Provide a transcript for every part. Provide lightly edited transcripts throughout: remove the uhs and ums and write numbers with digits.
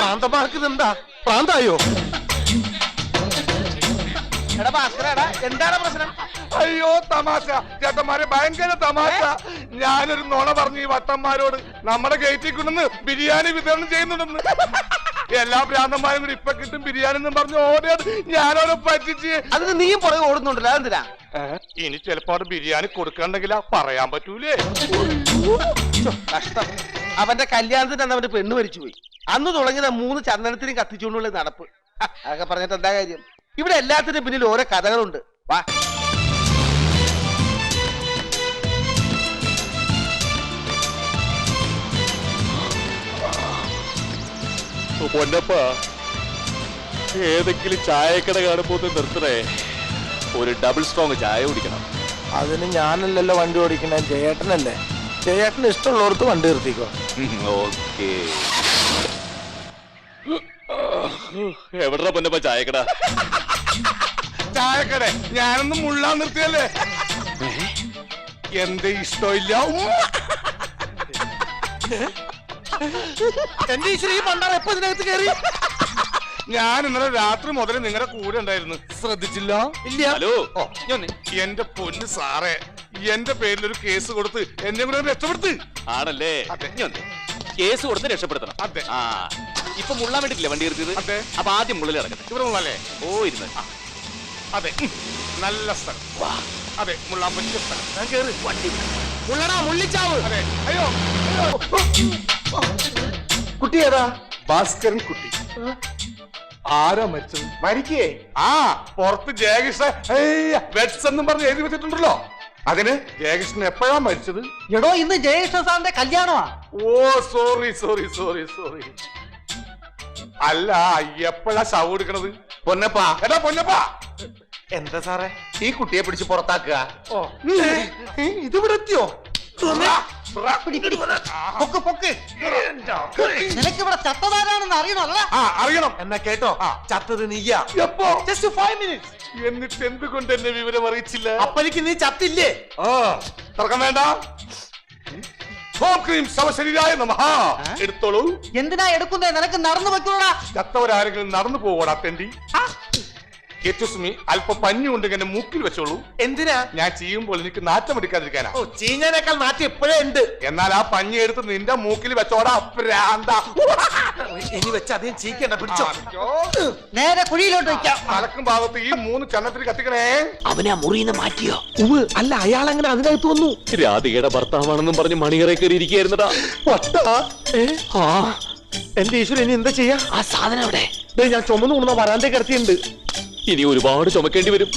പ്രാന്തമാർക്കിതെന്താ പ്രാന്തായോ? എടാ ഭാസ്കരടാ, എന്താണ് പ്രശ്നം? അയ്യോ തമാശ ചേട്ടന്മാരെ, ഭയങ്കര തമാശ. ഞാനൊരു നുണ പറഞ്ഞു ഈ വട്ടന്മാരോട്. നമ്മുടെ ഗേറ്റിൽ കൊണ്ടുവന്ന് ബിരിയാണി വിതരണം ചെയ്യുന്നുണ്ടെന്ന്. എല്ലാ ഭ്രാന്തന്മാരും കൂടി ഇപ്പൊ കിട്ടും ബിരിയാണി എന്നും പറഞ്ഞു ഓടിയത് ഞാനോടെ പറ്റിച്ച്. അതിന് നീയും പുറകെ ഓടുന്നുണ്ടല്ലോ, അതെന്തിനാ? ഇനി ചിലപ്പോ അവിടെ ബിരിയാണി കൊടുക്കണ്ടെങ്കിലാ പറയാൻ പറ്റൂലേ. കഷ്ടം. അവന്റെ കല്യാണത്തിന് അന്ന് അവന്റെ പെണ്ണ് മരിച്ചുപോയി. അന്ന് തുടങ്ങിയ 3 ചന്ദനത്തിനും കത്തിച്ചുകൊണ്ടുള്ള നടപ്പ്. അതൊക്കെ പറഞ്ഞിട്ട് എന്താ കാര്യം? ഇവിടെ എല്ലാത്തിനും പിന്നിൽ ഓരോ കഥകളുണ്ട്. വാ. പൊന്നപ്പ, ഏതെങ്കിലും ചായക്കട കാണുമ്പോ നിർത്തണേ. ഒരു ഡബിൾ സ്ട്രോങ് ചായ കുടിക്കണം. അതിന് ഞാനല്ലല്ലോ വണ്ടി ഓടിക്കണേ, ജയേട്ടനല്ലേ. ജയേട്ടന് ഇഷ്ടമുള്ളവർക്ക് വണ്ടി നിർത്തിക്കോ. ഓക്കേ. എവിടാ പൊന്നപ്പ ചായക്കട? ചായക്കട ഞാനൊന്നും മുള്ളാൻ നിർത്തിയല്ലേ. എന്റെ ഇഷ്ടമില്ല. എന്റെ ഈശ്വര, ഈ പണ്ടാറ് എപ്പോ ഇതിനകത്ത് കയറി? ഞാൻ ഇന്നലെ രാത്രി മുതൽ നിങ്ങളുടെ കൂടെ ഉണ്ടായിരുന്നു, ശ്രദ്ധിച്ചില്ല? ഇല്ല. ഹലോ, എന്റെ പൊന്ന് സാറേ, എന്റെ പേരിൽ ഒരു കേസ് കൊടുത്ത് എന്നെ കൂടെ രക്ഷപ്പെടുത്ത്. ആണല്ലേ? കേസ് കൊടുത്ത് രക്ഷപ്പെടുത്തണം. അതെ. ആ, ഇപ്പൊ മുള്ളാൻ വേണ്ടിട്ടില്ലേ വണ്ടി നിർത്തിയത്? അതെ. അപ്പൊ ആദ്യം മുള്ളിൽ ഇറങ്ങട്ടെ. ഇവിടെ മുള്ളല്ലേ? ഓ, ഇരുന്ന്. അതെ, നല്ല സ്ഥലം. അതെ, മുള്ളാൻ പറ്റിയ സ്ഥലം. ഞാൻ കേറി. വണ്ടി മുള്ളടാ, മുള്ളിച്ചാവ്. അതെ. അയ്യോ കുട്ടി ഏതാ? ഭാസ്കരൻ കുട്ടി. ആരാ മരിച്ചത്? മരിക്കേ? ആ, പുറത്ത് ജയകൃഷ്ണൻ വെറ്റ്സ് എന്നും പറഞ്ഞ് എഴുതി വെച്ചിട്ടുണ്ടല്ലോ. അതിന് ജയകൃഷ്ണൻ എപ്പോഴാ മരിച്ചത്? എടോ, ഇന്ന് ജയകൃഷ്ണ സാറിന്റെ കല്യാണമാ. ഓ, സോറി സോറി സോറി സോറി. അല്ല, എപ്പോഴാ ശവം എടുക്കണത്? പൊന്നപ്പാ. എടാ പൊന്നപ്പാ, എന്താ സാറേ? ഈ കുട്ടിയെ പിടിച്ച് പുറത്താക്കുക. ഇതിവിടെ എത്തിയോ? നിനക്ക് ഇവിടെ ചത്തതാരാണെന്ന് അറിയണമല്ല? ആ, അറിയണം. എന്നാ കേട്ടോ, ചത്തത് നീയാ. എപ്പോ? Just 5 minutes. എന്നിട്ട് എന്തുകൊണ്ട് എന്നെ വിവരം അറിയിച്ചില്ല? അപ്പനിക്ക് നീ ചത്തില്ലേ? ആ, തർക്കം വേണ്ട. ശവശരീരായ നമഃ. എടുത്തോളൂ. എന്തിനാ എടുക്കുന്നേ? നിനക്ക് നടന്നു വെക്കൂടാ. ചത്തവരാരെങ്കിലും നടന്നു പോവോടാ തെണ്ടി. അല്പം പഞ്ഞുകൊണ്ട് എന്നെ മൂക്കിൽ വെച്ചോളൂ. എന്തിനാ? ഞാൻ ചെയ്യുമ്പോൾ എനിക്ക് നാറ്റം എടുക്കാതിരിക്കാനാ. ഓ, ചീഞ്ഞനേക്കാൾ നാട്ടി എപ്പോഴേ ഉണ്ട്. എന്നാൽ ആ പഞ്ഞി എടുത്ത് നിന്റെ മൂക്കിൽ വെച്ചോടാ പ്രാന്ത. ഇനി വെച്ച് അധികം ചീക്കണ്ട, പിടിച്ചോ. നേരെ കുഴിയിലോട്ട് വെക്കാം. തലക്കും ഭാഗത്ത് ഈ 3 ചന്നത്തിന് കത്തിക്കണേ. അവനെ ആ മുറിന്ന് മാറ്റിയോ? അല്ല, അയാൾ അങ്ങനെ അതിനകത്ത് വന്നു. രാധികയുടെ ഭർത്താവാണെന്നും പറഞ്ഞ് മണിയറ കയറി ഇരിക്കുകയായിരുന്നടാ. എന്റെ ഈശ്വരൻ, ഇനി എന്താ ചെയ്യാ? ആ സാധനം അവിടെ ഞാൻ ചുമന്നു കൊണ്ടുവന്ന വരാന്റെ കിടത്തിയുണ്ട്. ഇനി ഒരുപാട് ചുമക്കേണ്ടി വരും.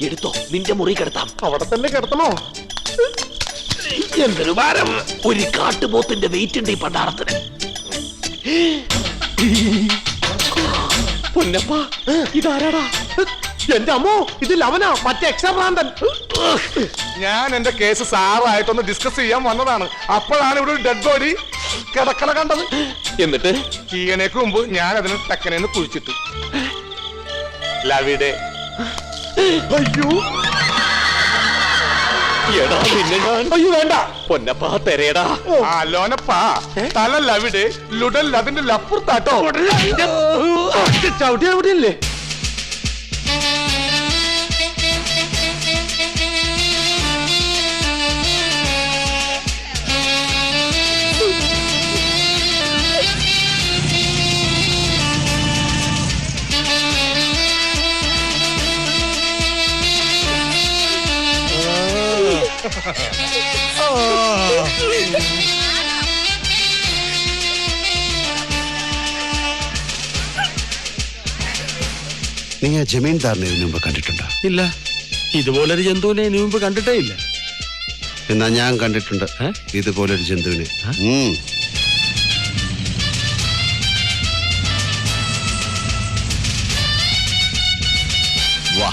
എടുത്തോ, നിന്റെ മുറി കിടത്താം. അവിടെ തന്നെ കിടത്തണോ? എന്തൊരു ഭാരം! ഒരു കാട്ടുപോത്തിന്റെ വെയിറ്റ് ഉണ്ട് ഈ പണ്ടാറത്തിന്. പൊന്നപ്പ, ഇതാരാടാ? എന്റെ അമ്മോ, ഇതിൽ അവനാ, മറ്റേ എക്സ്ട്രാഭ്രാന്തൻ. ഞാൻ എന്റെ കേസ് സാറായിട്ടൊന്ന് ഡിസ്കസ് ചെയ്യാൻ വന്നതാണ്. അപ്പോഴാണ് ഇവിടെ ഒരു ഡെഡ് ബോഡി കിടക്കണ കണ്ടത്. എന്നിട്ട് ചീയനേക്ക് മുമ്പ് ഞാൻ അതിന് തെക്കനേന്ന് കുഴിച്ചിട്ടു. ലവിടെ. അയ്യോ, എടാ നിന്നെ ഞാൻ. അയ്യോ വേണ്ട. പൊന്നപ്പ തെരയടാ. ആ ലോനപ്പാ, തല ലവിടെ, ലുടൽ അതിന്റെ ലപ്പുറത്താട്ടോ. ചവിട്ടി എവിടെയല്ലേ? നിങ്ങൾ ജമീൻദാറിനെ ഇതിനു മുമ്പ് കണ്ടിട്ടുണ്ടോ? ഇല്ല, ഇതുപോലൊരു ജന്തുവിനെ ഇതിനു മുമ്പ് കണ്ടിട്ടേ ഇല്ല. എന്നാ ഞാൻ കണ്ടിട്ടുണ്ട് ഇതുപോലൊരു ജന്തുവിനെ. വാ.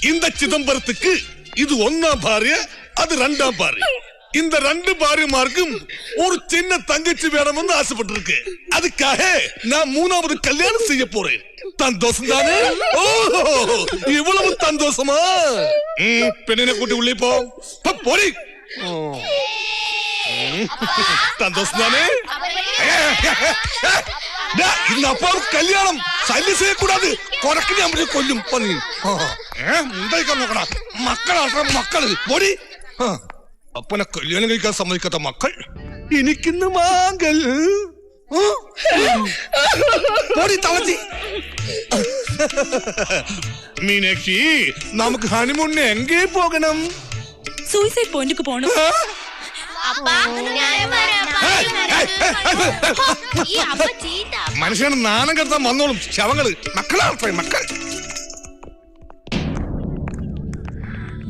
இந்த சிதம்பரத்துக்கு இது 1ஆம் பாரிய, அது 2ஆம் பாரிய. இந்த 2 பாரியமாருக்கும் ஒரு சின்ன தங்கச்சி வேணும்னு ஆசைப்பட்டிருக்கு. அதுக்காக நான் 3வது கல்யாணம் செய்ய போறேன். சந்தோஷம் தானே? ஓ, இவ்வளவு சந்தோஷமா? பெண்ணினை கூட்டி உள்ளே போ. போடி. சந்தோஷம் தானே? இந்த அப்பாவுக்கு கல்யாணம் சல்லி செய்யக்கூடாது. கொரக்கு நம்ம கொல்லும் பண்ணி മക്കളാണ് മക്കള് പൊടി. അപ്പനെ കല്യാണം കഴിക്കാൻ സമ്മതിക്കാത്ത മക്കൾ എനിക്കിന്ന് മാങ്കൽ പൊടി തളച്ചി. മീനാക്ഷി, നമുക്ക് ഹണിമൂണിന് എങ്കേ പോകണം? സൂയിസൈഡ് പോയിന്റിക്ക് പോകണം. മനുഷ്യനെ നാണം കെടുത്താൻ വന്നോളും ശവങ്ങള്. മക്കളാണ് മക്കൾ.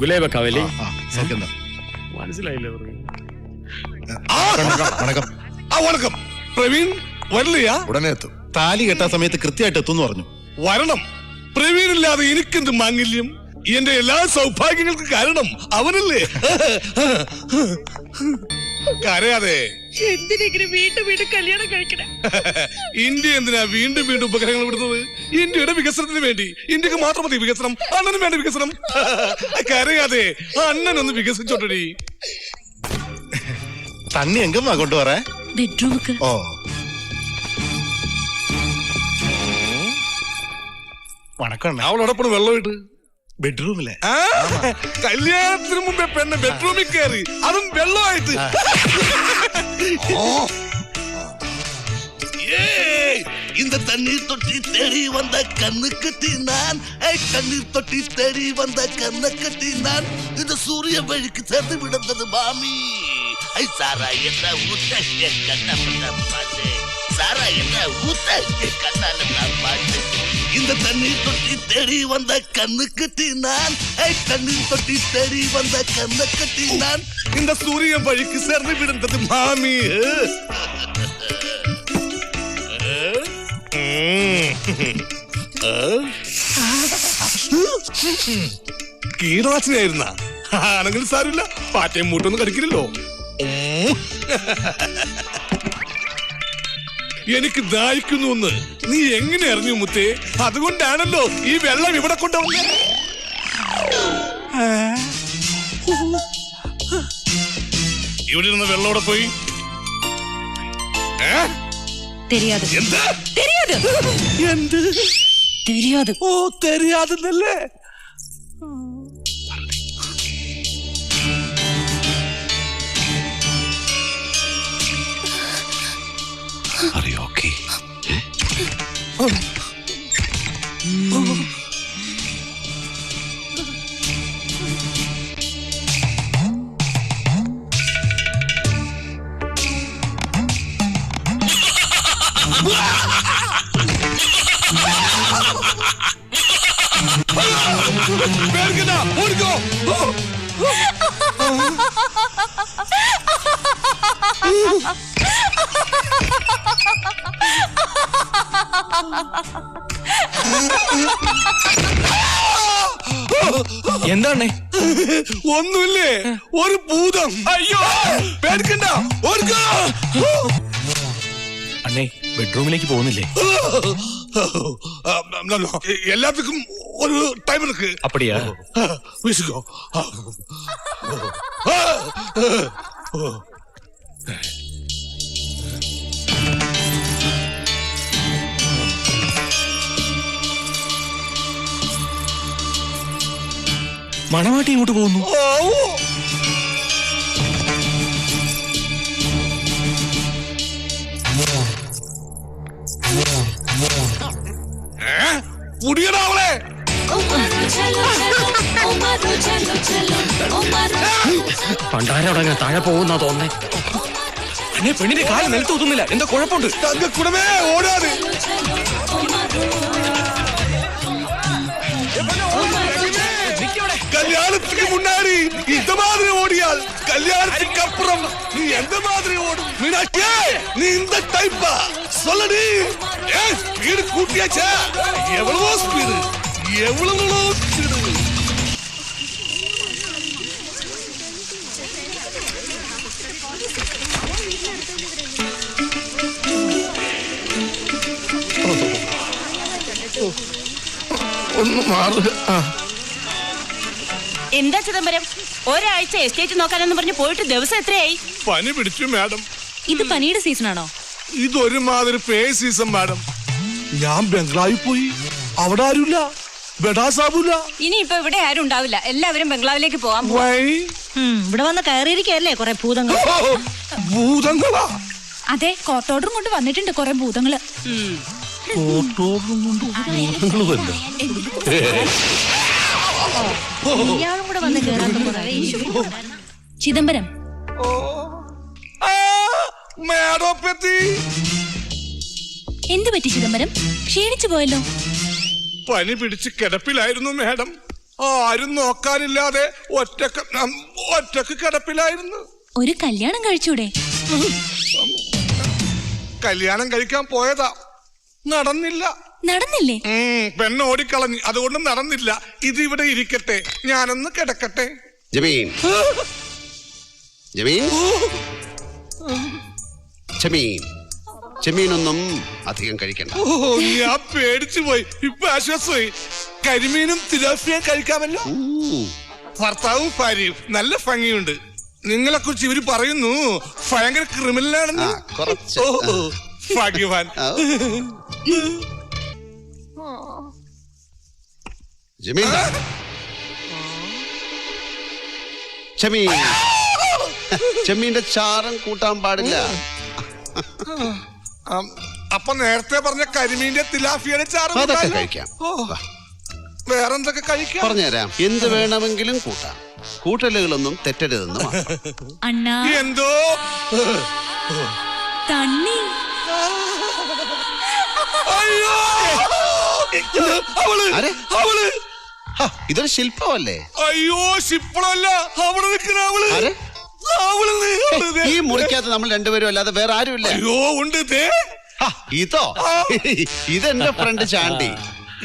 ഗുലേബക്കാവലി മനസ്സിലായില്ലേ? വണക്കം. പ്രവീൺ വരില്ലയാ? ഉടനെ എത്തും. താലി കെട്ടാൻ സമയത്ത് കൃത്യമായിട്ട് എത്തും പറഞ്ഞു. വരണം. പ്രവീൺ ഇല്ലാതെ എനിക്കെന്ത് മാംഗല്യം? എന്റെ എല്ലാ സൗഭാഗ്യങ്ങൾക്കും കാരണം അവനല്ലേ? കരയാതെ. വീണ്ടും കല്യാണം കഴിക്കണേ? ഇന്ത്യ എന്തിനാ വീണ്ടും വീണ്ടും ഉപഗ്രഹങ്ങൾ വിടുന്നത്? ഇന്ത്യയുടെ വികസനത്തിന് വേണ്ടി. ഇന്ത്യക്ക് മാത്രം മതി വികസനം, അണ്ണനും വേണ്ട വികസനം. കരയാതെ. അണ്ണനൊന്ന് വികസിച്ചോട്ടടി. തണ്ണി എങ്കും കൊണ്ടുവരാ ബെഡ്റൂമുക്ക്. ഓ, വണക്കം. അവളോടൊപ്പം വെള്ളമായിട്ട് ബെഡ്റൂമിലെ കല്യാണത്തിന് മുമ്പേ പെണ്ണ് ബെഡ്റൂമിൽ കയറി, അതും വെള്ളമായിട്ട്. இந்த தண்ணீர் தொட்டி தேடி வந்த கண்ணு கட்டி நான், கண்ணீர் தொட்டி தேடி வந்த கண்ணை கட்டி நான், இந்த சூரிய வழிக்கு சேர்ந்து விடுந்தது மாமி. சாரா என்ன ஊத்த கண்ண பாட்டு, சாரா என்ன ஊத்த கண்ணால பாட்டு. இந்த தண்ணீர் தொட்டி தேடி வந்த கண்ணு கட்டி நான், கண்ணீர் தொட்டி தேடி வந்த கண்ணை கட்டி நான், இந்த சூரிய வழிக்கு சேர்ந்து விடுந்தது மாமி. കീടനാശിനിയായിരുന്ന ആണെങ്കിൽ സാരില്ല, പാറ്റയും മൂട്ടൊന്നും കടിക്കില്ലല്ലോ. എനിക്ക് ദാഹിക്കുന്നു. നീ എങ്ങനെ അറിഞ്ഞു മുത്തേ? അതുകൊണ്ടാണല്ലോ ഈ വെള്ളം ഇവിടെ കൊണ്ടുവന്നത്. ഇവിടെ ഇരുന്ന വെള്ളോടെ പോയി. தெரியாது. എന്താ தெரியாது. എന്ത് தெரியாது. ഓ, தெரியாதுന്നല്ലേ? Are you okay? ഓടിക്കോ. എന്താണ്? ഒന്നുമില്ലേ, ഒരു ഭൂതം. അയ്യോ, പേടിക്കണ്ട, ഓടിക്കോ. അണ്ണേ, ബെഡ്റൂമിലേക്ക് പോകുന്നില്ലേ? എല്ലാത്തിനും ഒരു ടൈം ഇருக்கு. അപ്പടിയാ? വീശിക്കോ. മണവാട്ടി ഇങ്ങോട്ട് പോകുന്നു. പുടിയടാവളെ. പണ്ടാരടങ്ങ താഴെ പോകുന്നാ തോന്നേ. അന്നെ പെണ്ണിന്റെ കാല് നിലത്ത് ഒതുന്നില്ല. എന്താ കുഴപ്പമുണ്ട്? തങ്കക്കുടമേ, ഓടാതെ. கல்யாணத்துக்கு முன்னாடி இந்த மாதிரி ஓடியால் கல்யாணத்துக்கு அப்புறம் நீ எந்த மாதிரி ஓடும்? மீனாட்சி, நீ இந்த டைப்பா? சொல்லடி. ஸ்பீடு கூட்டியாச்சா? எவ்வளவோ ஸ்பீடு, எவ்வளவோ ஸ்பீடு. എന്താ ചിദംബരം, ഒരാഴ്ച എസ്റ്റേറ്റ് നോക്കാനെന്ന് പറഞ്ഞ് പോയിട്ട് ദിവസം എത്രയായി? പനി പിടിച്ചു മാഡം. ഇത് പനിയുടെ സീസണാണോ? ഇതൊരുമാതിരി പേ സീസൺ മാഡം. ഞാൻ ബംഗ്ലാവിൽ പോയി, അവിടെ ആരുമില്ല, ബെഡാസാബുല. ഇനിയിപ്പോ ഇവിടെ ആരും ഉണ്ടാവില്ല, എല്ലാവരും ബംഗ്ലാവിലേക്ക് പോവാൻ പോവാ. വൈ ഇവിടെ വന്ന് കയറിയിരിക്കല്ലേ കുറെ ഭൂതങ്ങൾ. ഭൂതങ്ങളാ? അതെ, കോർട്ട് ഓർഡറും കൊണ്ട് വന്നിട്ടുണ്ട് കുറെ ഭൂതങ്ങള്. ഇയാളും കൂടെ വന്ന് കേറാൻ. ചിദംബരം, മേഡോപ്പത്തി എന്തു പറ്റി ചിദംബരം? ക്ഷീണിച്ചു പോയല്ലോ. പനി പിടിച്ച് കിടപ്പിലായിരുന്നു മാഡം. ആരും നോക്കാനില്ലാതെ ഒറ്റക്ക് കിടപ്പിലായിരുന്നു. ഒരു കല്യാണം കഴിച്ചൂടെ? കല്യാണം കഴിക്കാൻ പോയതാ, നടന്നില്ല. നടന്നില്ലേ? പെണ്ണ് ഓടിക്കളഞ്ഞു, അതുകൊണ്ട് നടന്നില്ല. ഇതിവിടെ ഇരിക്കട്ടെ, ഞാനൊന്ന് കിടക്കട്ടെ. ജമീൻ ജമീൻ ജമീൻ ചെമ്മീനൊന്നും അധികം കഴിക്കണ്ട. ഞാൻ പേടിച്ചു പോയി, ഇപ്പൊ ആശ്വാസമായി. കരിമീനും തിലാപ്പിയും കഴിക്കാമല്ലോ. ഭർത്താവും ഭാര്യയും നല്ല ഭംഗിയുണ്ട്. നിങ്ങളെ കുറിച്ച് ഇവര് പറയുന്നു ഭയങ്കര ക്രിമിനലാണെന്ന്. കുറച്ച് ഭാഗ്യവാൻ. ജമീൻ ചെമ്മീൻ ചെമ്മീന്റെ ചാരം കൂട്ടാൻ പാടില്ല. അപ്പൊ നേരത്തെ പറഞ്ഞ കരിമീന്റെ തിലാഫിയുടെ ചാറ് അതൊക്കെ കഴിക്കാം. വേറെന്തൊക്കെ കഴിക്കാം? പറഞ്ഞുതരാം. എന്ത് വേണമെങ്കിലും കൂട്ടാം, കൂട്ടലുകളൊന്നും തെറ്റരുതെന്ന് മാത്രം. അണ്ണാ, എന്തോ തണ്ണി. അയ്യോ, ആരെ? ഇതൊരു ശില്പമല്ലേ? അയ്യോ, ശിപ്പളല്ല, അവിടെ നിൽക്കുന്ന അവള്. ആരെ? അവള് ഈ മുറിക്കകത്ത് നമ്മൾ രണ്ടുപേരും അല്ലാതെ വേറെ ആരുമില്ല. അയ്യോ, ഉണ്ട്. ഇതോ? ഇതെന്റെ ഫ്രണ്ട് ചാണ്ടി.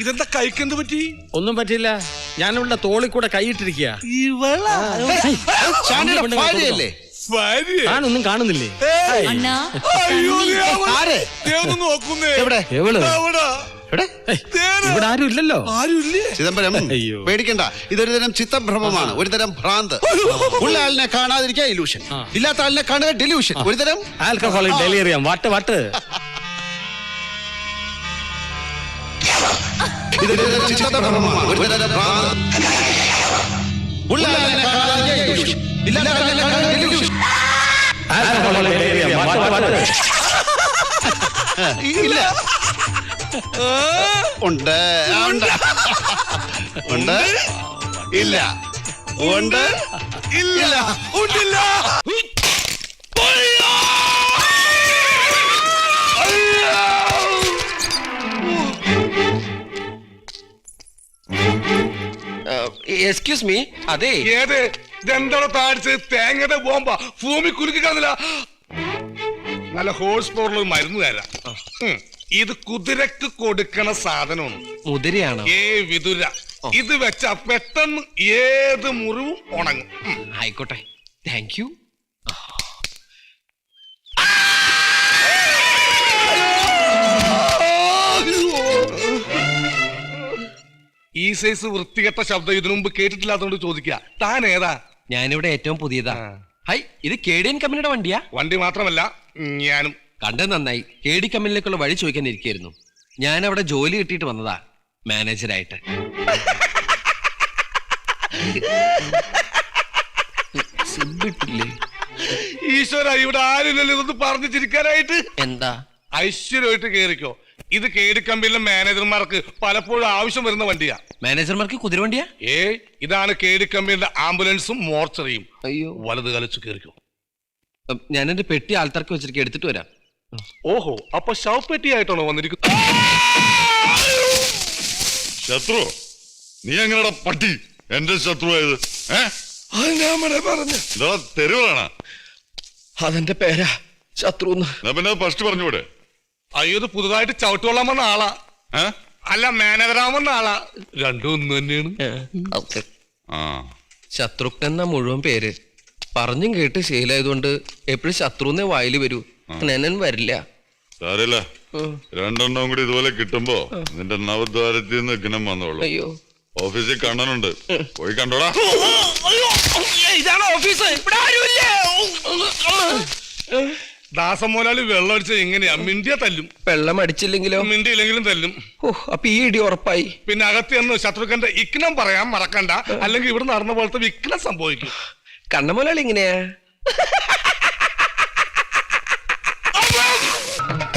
ഇതെന്താ കഴിക്കെന്ത് പറ്റി? ഒന്നും പറ്റില്ല, ഞാനിവിടെ തോളിൽ കൂടെ കൈയിട്ടിരിക്കുക. ചാണ്ടിയുടെ ഭാര്യയല്ലേ? ഭാര്യ? ഞാനൊന്നും കാണുന്നില്ലേ? അണ്ണാ, അയ്യോ, ആരെ? നോക്കുന്നേ. എവിടെ? എവള്? അവിടെ. എവിടെ? ഇവിടെ ആരും ഇല്ലല്ലോ. ആരുമില്ലേ? ചിദംബരം, അയ്യോ. പേടിക്കണ്ട. ഇതൊരു തരം ചിത്തഭ്രമമാണ്, ഒരു തരം ഭ്രാന്ത്. ഉള്ള ആളിനെ കാണാതിരിക്കുക ഇലൂഷൻ, ഇല്ലാത്ത ആളിനെ കാണുക ഡെലൂഷൻ. ഒരു തരം ആൽക്കഹോളിക് ഡെലിറിയം. വട്ട് ഇതൊരു തരം ചിത്തഭ്രമമാണ്, ഒരു തരം ഭ്രാന്ത്. ഉള്ള ആളിനെ കാണാതിരിക്കുക ഇലൂഷൻ, ഇല്ലാത്ത ആളിനെ കാണുക ഡെലൂഷൻ. Alcoholic delirium. വട്ട് ഇല്ല. ഉണ്ട് ഉണ്ട് ഉണ്ട് ഇല്ല ഉണ്ട് ഇല്ല. ഉണ്ടില്ല. Excuse me. അതെ, ഏത് ഇതെന്താണോ താഴ്ച തേങ്ങയുടെ ബോംബ ഭൂമി കുലുക്കി കാണുന്നില്ല. നല്ല ഹോഴ്സ് പവറിൽ മരുന്ന് തരാം. ഇത് കുതിരക്ക് കൊടുക്കണ സാധനമാണ്. മുതിരയാണോ? വിതുര. ഇത് വെച്ച പെട്ടെന്ന് ഏത് മുറിവും ഉണങ്ങും. ആയിക്കോട്ടെ, താങ്ക് യു. ഈ സൈസ് വൃത്തികെട്ട ശബ്ദം ഇതിനു മുമ്പ് കേട്ടിട്ടില്ലാത്തതുകൊണ്ട് ചോദിക്കുക. താൻ ഏതാ? ഞാനിവിടെ ഏറ്റവും പുതിയതാ. ഹൈ, ഇത് KDN കമ്പനിയുടെ വണ്ടിയാ? വണ്ടി മാത്രമല്ല, ഞാനും. കണ്ടത് നന്നായി. KD കമ്പനിയിലേക്കുള്ള വഴി ചോദിക്കാൻ ഇരിക്കായിരുന്നു. ഞാൻ അവിടെ ജോലി കിട്ടിയിട്ട് വന്നതാ, മാനേജരായിട്ട്. ഈശ്വര, ഇവിടെ ആരുമില്ലല്ലോ ഇതൊന്ന് പറഞ്ഞു ചിരിക്കാനായിട്ട്. എന്താ? ഐശ്വര്യമായിട്ട് കേറിക്കോ. ഇത് KD കമ്പനിയിലെ മാനേജർമാർക്ക് പലപ്പോഴും ആവശ്യം വരുന്ന വണ്ടിയാ. മാനേജർമാർക്ക് കുതിരവണ്ടിയാ? ഇതാണ് KD കമ്പനിയുടെ ആംബുലൻസും മോർച്ചറിയും. അയ്യോ, വലത് കാലിച്ചു കേറിക്കോ. ഞാൻ എന്റെ പെട്ടി ആൾക്കാർക്ക് വെച്ചിരിക്കും, എടുത്തിട്ട് വരാം. ഓഹോ, അപ്പൊ ശവപ്പെട്ടിയായിട്ടാണോ വന്നിരിക്കുന്നത്? ശത്രു, നീ എങ്ങനെടാ പട്ടി എന്റെ ശത്രുവായത്? തെരുവാണ്. അതെന്റെ പേരാ, ശത്രു. പിന്നെ ഫസ്റ്റ് പറഞ്ഞൂടെ? അയ്യോ, ഇത് പുതുതായിട്ട് ചവിട്ടുകൊള്ളാൻ വന്ന ആളാ. അല്ല, മാനേജറാൻ വന്ന ആളാ. രണ്ടും ഒന്ന് തന്നെയാണ്. ശത്രുഘ്നൻ എന്ന മുഴുവൻ പേര്. പറഞ്ഞും കേട്ട് ശീലായതുകൊണ്ട് എപ്പോഴും ശത്രുന്നേ വായിൽ വരൂ, ഘ്നനൻ വരില്ല. സാരല്ല, രണ്ടെണ്ണം കൂടി ഇതുപോലെ കിട്ടുമ്പോ നിന്റെ നവദ്വാരത്തിൽ നിന്ന് ഘനം വന്നോളൂ. അയ്യോ, ഓഫീസിൽ കണ്ണനുണ്ട്, പോയി കണ്ടോടാ. ഇതാണ് ഓഫീസ്, ഇവിടെ ആരുമില്ലേ? ദാസമോലാളി വെള്ളം അടിച്ച എങ്ങനെയാ? മിണ്ടിയ തല്ലും, വെള്ളം അടിച്ചില്ലെങ്കിലോ? മിണ്ടിയില്ലെങ്കിലും തല്ലും. അപ്പൊ ഈ ഇടി ഉറപ്പായി. പിന്നെ അകത്ത് എന്ന് ശത്രുക്കന്റെ ഇഗ്നം പറയാൻ മറക്കണ്ട, അല്ലെങ്കിൽ ഇവിടെ നടന്ന പോലത്തെ വിഘ്നം സംഭവിക്കും. കണ്ണമോലാളി ഇങ്ങനെയാ?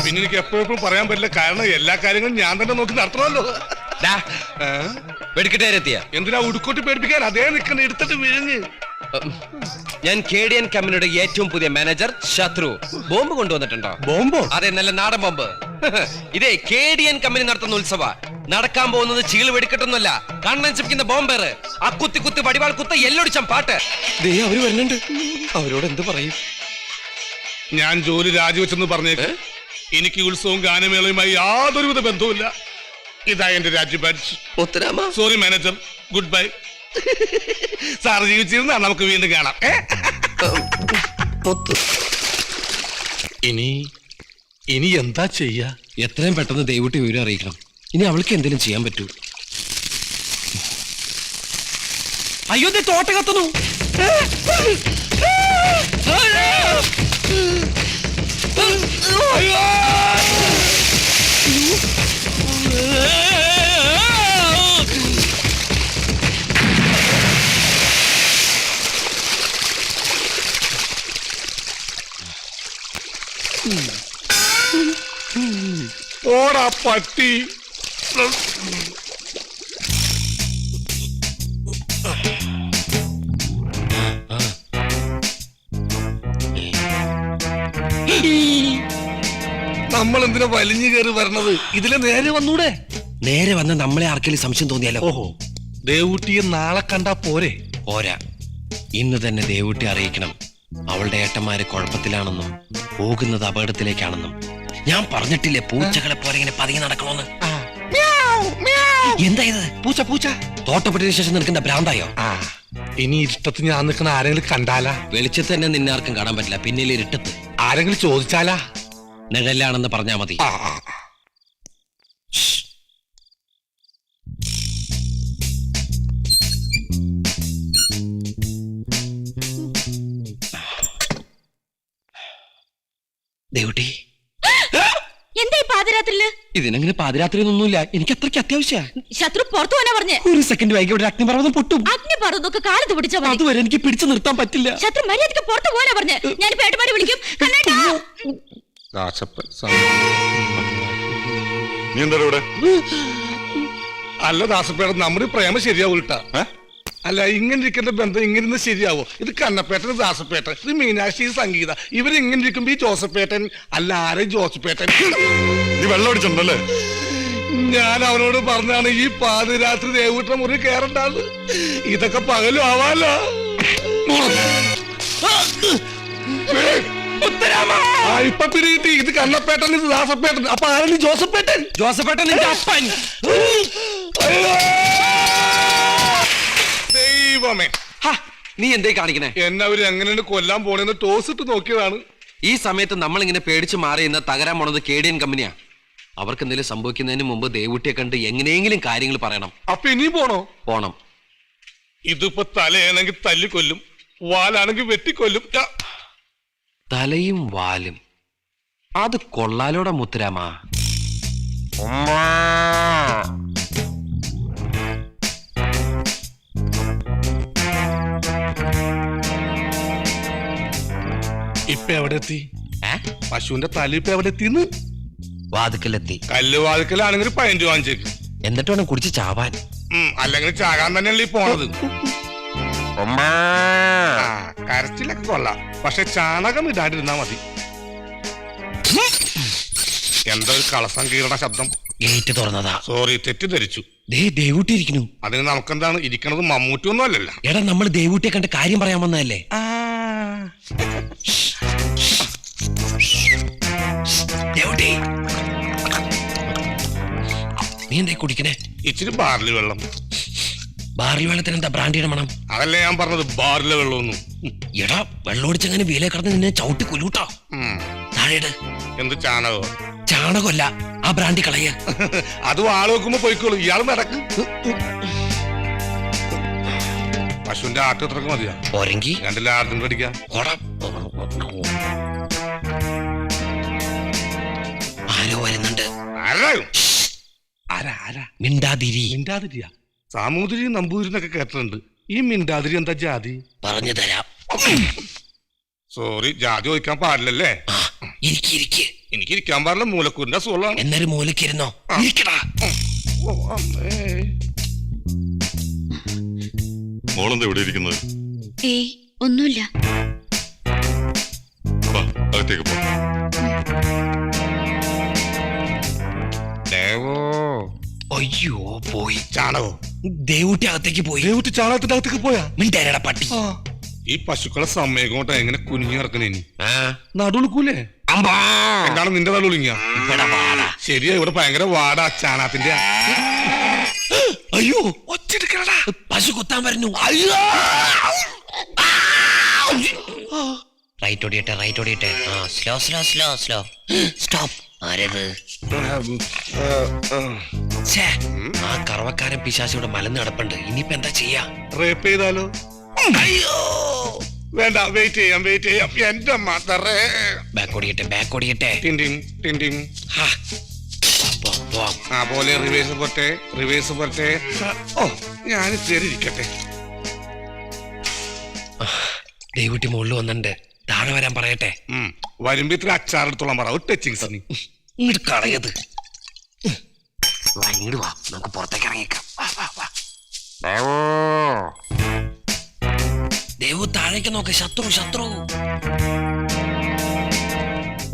പിന്നെ എനിക്ക് എപ്പോഴും പറയാൻ പറ്റില്ല, കാരണം എല്ലാ കാര്യങ്ങളും ഞാൻ തന്നെ നോക്കി നടത്തണമല്ലോ. വെടിക്കെട്ടാരെത്തിയ എന്തിനാ ഉടുക്കോട്ടി പേടിപ്പിക്കാൻ? അതേ നിൽക്കുന്ന എടുത്തിട്ട് വിഴിഞ്ഞ്. ഞാൻ KDN കമ്പനിയുടെ ഏറ്റവും പുതിയ മാനേജർ ശത്രു. ബോംബ് കൊണ്ടുവന്നിട്ടുണ്ടോ? ബോംബോ? അതെ, നല്ല നാടൻ ബോംബ്. ഇതേ KDN കമ്പനി നടത്തുന്ന ഉത്സവ. നടക്കാൻ പോകുന്നത് ചീള് വെടിക്കെട്ടൊന്നുമല്ല, കണ്ണൻ ചിപ്പിക്കുന്ന ബോംബേറ്. ആ കുത്തി കുത്തി വടിവാൾ കുത്ത എല്ലൊടിച്ചാൻ പാട്ട്. ദേ അവര് വരുന്നുണ്ട്, അവരോട് എന്ത് പറയും? ഞാൻ ജോലി രാജിവെച്ചെന്ന് പറഞ്ഞേക്ക്. എനിക്ക് ഉത്സവവും ഗാനമേളയുമായി യാതൊരുവിധ ബന്ധവുമില്ല. ഇതാ എന്റെ രാജ്യ ബാഡ്ജ്. ഒത്തരാമ. Sorry manager, good bye. Sir ജീവിച്ചിരുന്നാ നമുക്ക് വീണ്ടും കാണാം. ഇനി എന്താ ചെയ്യാ? എത്രയും പെട്ടെന്ന് ദൈവട്ടി വിവരം അറിയിക്കണം. ഇനി അവൾക്ക് എന്തെങ്കിലും ചെയ്യാൻ പറ്റൂ. അയ്യോ, തോട്ട കത്തുന്നു. ഓടാ പട്ടി. നമ്മൾ എന്തിനാ വലിഞ്ഞു കയറി വരണത്? ഇതിലെ നേരെ വന്നൂടെ? നേരെ വന്ന് നമ്മളെ ആർക്കെങ്കിലും സംശയം തോന്നിയാലോ? ഓഹോ, ദേവൂട്ടിയെ നാളെ കണ്ടാ പോരെ? പോരാ, ഇന്ന് തന്നെ ദേവൂട്ടി അറിയിക്കണം അവളുടെ ഏട്ടന്മാര് കുഴപ്പത്തിലാണെന്നും പോകുന്നത് അപകടത്തിലേക്കാണെന്നും. ഞാൻ പറഞ്ഞിട്ടില്ലേ പൂച്ചകളെ പോലെ ഇങ്ങനെ പതുങ്ങി നടക്കണോന്ന്? എന്താ ഇത്? പൂച്ച പൂച്ച. തോട്ടപ്പെട്ടിന് ശേഷം നിൽക്കുന്ന ഭ്രാന്തായോ? ഇനി ഇരുട്ടത്ത് ഞാൻ നിൽക്കുന്ന ആരെങ്കിലും കണ്ടാലാ? വെളിച്ചത്ത് തന്നെ നിന്നെ ആർക്കും കാണാൻ പറ്റില്ല, പിന്നിൽ ഇരുട്ടത്ത്. ആരെങ്കിലും ചോദിച്ചാലാ? നിഴലാണെന്ന് പറഞ്ഞാ മതി. ദേവുട്ടി, എന്താ ഈ പാതിരാത്രിയില്? ഇതിനങ്ങനെ പാതിരാത്രി ഒന്നുമില്ല, എനിക്ക് അത്രയ്ക്ക് അത്യാവശ്യ. ശത്രു പുറത്തു പോകാനാ പറഞ്ഞേ. ഒരു സെക്കൻഡ് വൈകി ഇവിടെ അഗ്നിപർവ്വതം പൊട്ടും. അഗ്നിപർവ്വതമൊക്കെ കാലത്ത് പിടിച്ചാ മതി. അതുവരെ എനിക്ക് പിടിച്ചു നിർത്താൻ പറ്റില്ല. ശത്രു മര്യാദക്ക് പുറത്തു പോകാനാ പറഞ്ഞേ. ഞാൻ പേട്ടമാരെ വിളിക്കും. കണ്ണേട്ടാ. നീ എന്താ ഇവിടെ? അല്ല ദാസപ്പേട്ട, നമ്മുടെ പ്രേമ ശരിയാവൂട്ടാ. അല്ല, ഇങ്ങനെ ഇരിക്കേണ്ട ബന്ധം ഇങ്ങനെ ഇരുന്ന് ശരിയാവോ? ഇത് കണ്ണപ്പേട്ടൻ, ദാസപ്പേട്ടൻ, ഇത് മീനാക്ഷി, സംഗീത, ഇവരിങ്ങനെ ഇരിക്കുമ്പോ ഈ ജോസഫേട്ടൻ. അല്ല, ആരെ ജോസഫേട്ടൻ? നീ വെള്ളം അടിച്ചിട്ടുണ്ടല്ലേ? ഞാൻ അവനോട് പറഞ്ഞാണ് ഈ പാതിരാത്രി ദേവൂട്ട മുറി കയറണ്ടാന്ന്. ഇതൊക്കെ പകലും ആവാലോ. ഇപ്പൊ പിടികിട്ടി, ഇത് കണ്ണപ്പേട്ടൻ, ഇത് ദാസപ്പേട്ടൻ. അപ്പൊ ആരാണ് ജോസഫേട്ടൻ? ജോസഫേട്ടൻ നിന്റെ അപ്പൻ. ദൈവമേ, നീ എന്തേ കാണിക്കണേ? എന്നെ അവര് എങ്ങനെയാണ് കൊല്ലാൻ പോണെന്ന് ടോസ് ഇട്ട് നോക്കിയതാണ്. ഈ സമയത്ത് നമ്മൾ ഇങ്ങനെ പേടിച്ച് മാറി ഇന്ന് തകരാൻ പോണത് KDN കമ്പനിയാ. അവർക്ക് എന്തെങ്കിലും സംഭവിക്കുന്നതിന് മുമ്പ് ദേവുട്ടിയെ കണ്ട് എങ്ങനെയെങ്കിലും കാര്യങ്ങൾ പറയണം. അപ്പൊ ഇനി പോണം. ഇതിപ്പോ തലയാണെങ്കിൽ തല്ലിക്കൊല്ലും, വാലാണെങ്കിൽ വെട്ടിക്കൊല്ലും. തലയും വാലും അത് കൊള്ളാലോടെ മുത്തുരാമ. ഇപ്പൊ എവിടെ എത്തി? പശുവിന്റെ തല ഇപ്പൊ എവിടെ എത്തിന്ന്? വാതുക്കലെത്തി. കല്ല് വാതുക്കലാണെങ്കിൽ 15 വാങ്ങിച്ചേക്ക്. എന്നിട്ട് വേണം കുടിച്ച് ചാവാൻ. അല്ലെങ്കിൽ ചാകാൻ തന്നെയല്ലേ ഈ പോണത്. കരച്ചിലൊക്കെ കൊള്ളാം, പക്ഷെ ചാണകം ഇടാണ്ടിരുന്നാ മതി. എന്താ ഒരു കളസങ്കീർണ ശബ്ദം? ഗേറ്റ് തുറന്നതാ. സോറി, തെറ്റിദ്ധരിച്ചു. ദേവുട്ടി ഇരിക്കുന്നു. അതിന് നമുക്കെന്താണ്? ഇരിക്കണത് മമ്മൂട്ടി ഒന്നും അല്ലല്ലോ. എടാ, നമ്മൾ ദേവുട്ടിയെ കണ്ട് കാര്യം പറയാൻ വന്നതല്ലേ? ദേവുട്ടി, നീ എന്തേ കുടിക്കണേ? ഇച്ചിരി ബാർലി വെള്ളം. ബാർലി വെള്ളത്തിന് എന്താ ബ്രാൻഡിയുടെ മണം? അതല്ലേ ഞാൻ പറഞ്ഞത്, ബാറിലെ വെള്ളമൊന്നും. എടാ, വെള്ളമൊടിച്ചങ്ങനെ വീലേ കടന്ന് നിന്നെ ചവിട്ടി കൊല്ലൂട്ടോ. താഴെയിട്. എന്ത് ചാണകോ? ചാണകമല്ല, ആ ബ്രാൻഡി കളയ. അത് ആള് വെക്കുമ്പോ പോയിക്കോളൂ. ഇയാൾ നടക്കും. പശുവിന്റെ ആട്ടത്രക്ക് മതിയാ പോരെങ്കി 2 ലാർജും കടിക്കാം. ആരോ വരുന്നുണ്ട്. ആരാ മിണ്ടാതിരി. മിണ്ടാതിരിയാ? സാമൂതിരി നമ്പൂതിരി എന്നൊക്കെ കേട്ടിട്ടുണ്ട്. ഈ മിണ്ടാതിരി എന്താ ജാതി? പറഞ്ഞു തരാം. സോറി, ജാതി ചോദിക്കാൻ പാടില്ലല്ലേ? ഇരിക്ക്. എനിക്ക് ഇരിക്കാൻ പാടില്ല, മൂലക്കൂരിന്റെ അസുഖമാണ്. എന്നൊരു മൂലക്കിരുന്നോ. ഇരിക്കടാ. മോളെന്താ ഇവിടെ ഇരിക്കുന്നത്? ഏയ് ഒന്നുമില്ല. വാ, അകത്തേക്ക് പോ. അയ്യോ പോയി. ചാണകോ? ദേവൂട്ടി അകത്തേക്ക് പോയി. ദേവൂട്ടി ചാണകത്തിന്റെ അകത്തേക്ക് പോയാ? മിണ്ടാരടാ പട്ടി. ഈ പശുക്കളെ സമയം കൊണ്ട് എങ്ങനെ കുനിഞ്ഞു കിടക്കണേ? ആ, നടുവിളിക്കൂലേ? അമ്പാ. എന്താണ് നിന്റെ നടുവിളിങ്ങ? ഇവിടെ വാടാ. ശരിയാ, ഇവിടെ ഭയങ്കര വാടാ ചാണകത്തിന്റെ. അയ്യോ ഒച്ചെടുക്കണടാ. പശു കുത്താൻ വരുന്നു. അയ്യോ. റൈറ്റ് ഓടിയട്ടെ. Slow stop. ആരത്? ആ കറവക്കാരൻ പിശാചിയുടെ മലന്ന് കിടപ്പുണ്ട്. ഇനിയിപ്പോ എന്താ ചെയ്യാ? റേപ്പ് ചെയ്താലോ? അയ്യോ വേണ്ട, വെയിറ്റ് ചെയ്യാം. എന്റെ മദറേ. ബാക്ക് ഓടിയട്ടെ. ടിൻടിം. ഹാ. പോ. ആ പോലെ റിവേഴ്സ് പോട്ടെ. ഓ, ഞാൻ ഇരിക്കട്ടെ. ദേവൂട്ടി മുകളിൽ വന്നിട്ടുണ്ട്. താഴെ വരാൻ പറയട്ടെ. വരുമ്പോ ഇത്ര അച്ചാറെടുത്തോളാൻ പറ. ടച്ചിങ്സ് ഇങ്ങോട്ട് കളയത്. ഇങ്ങോട്ട് വാ, നമുക്ക് പുറത്തേക്ക് ഇറങ്ങിക്കാം. ദേവു താഴേക്ക് നോക്ക്. ശത്രു.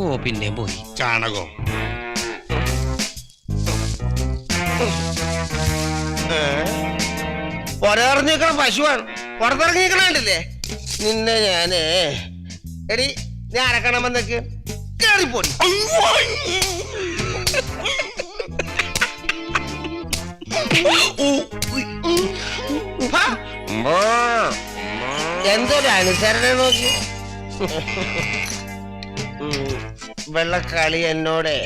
ഓ പിന്നെ പോയി. ചാണകോ? പുറത്തിറങ്ങിക്കണ പശുവാണ്. പുറത്തിറങ്ങിക്കണല്ലേ നിന്നെ ഞാന്. എടി ഞാൻ അരക്കണമെന്നൊക്കെ കേറിപ്പോടി. എന്തൊരു അനുസരണ നോക്കി. വെള്ളക്കളി എന്നോട്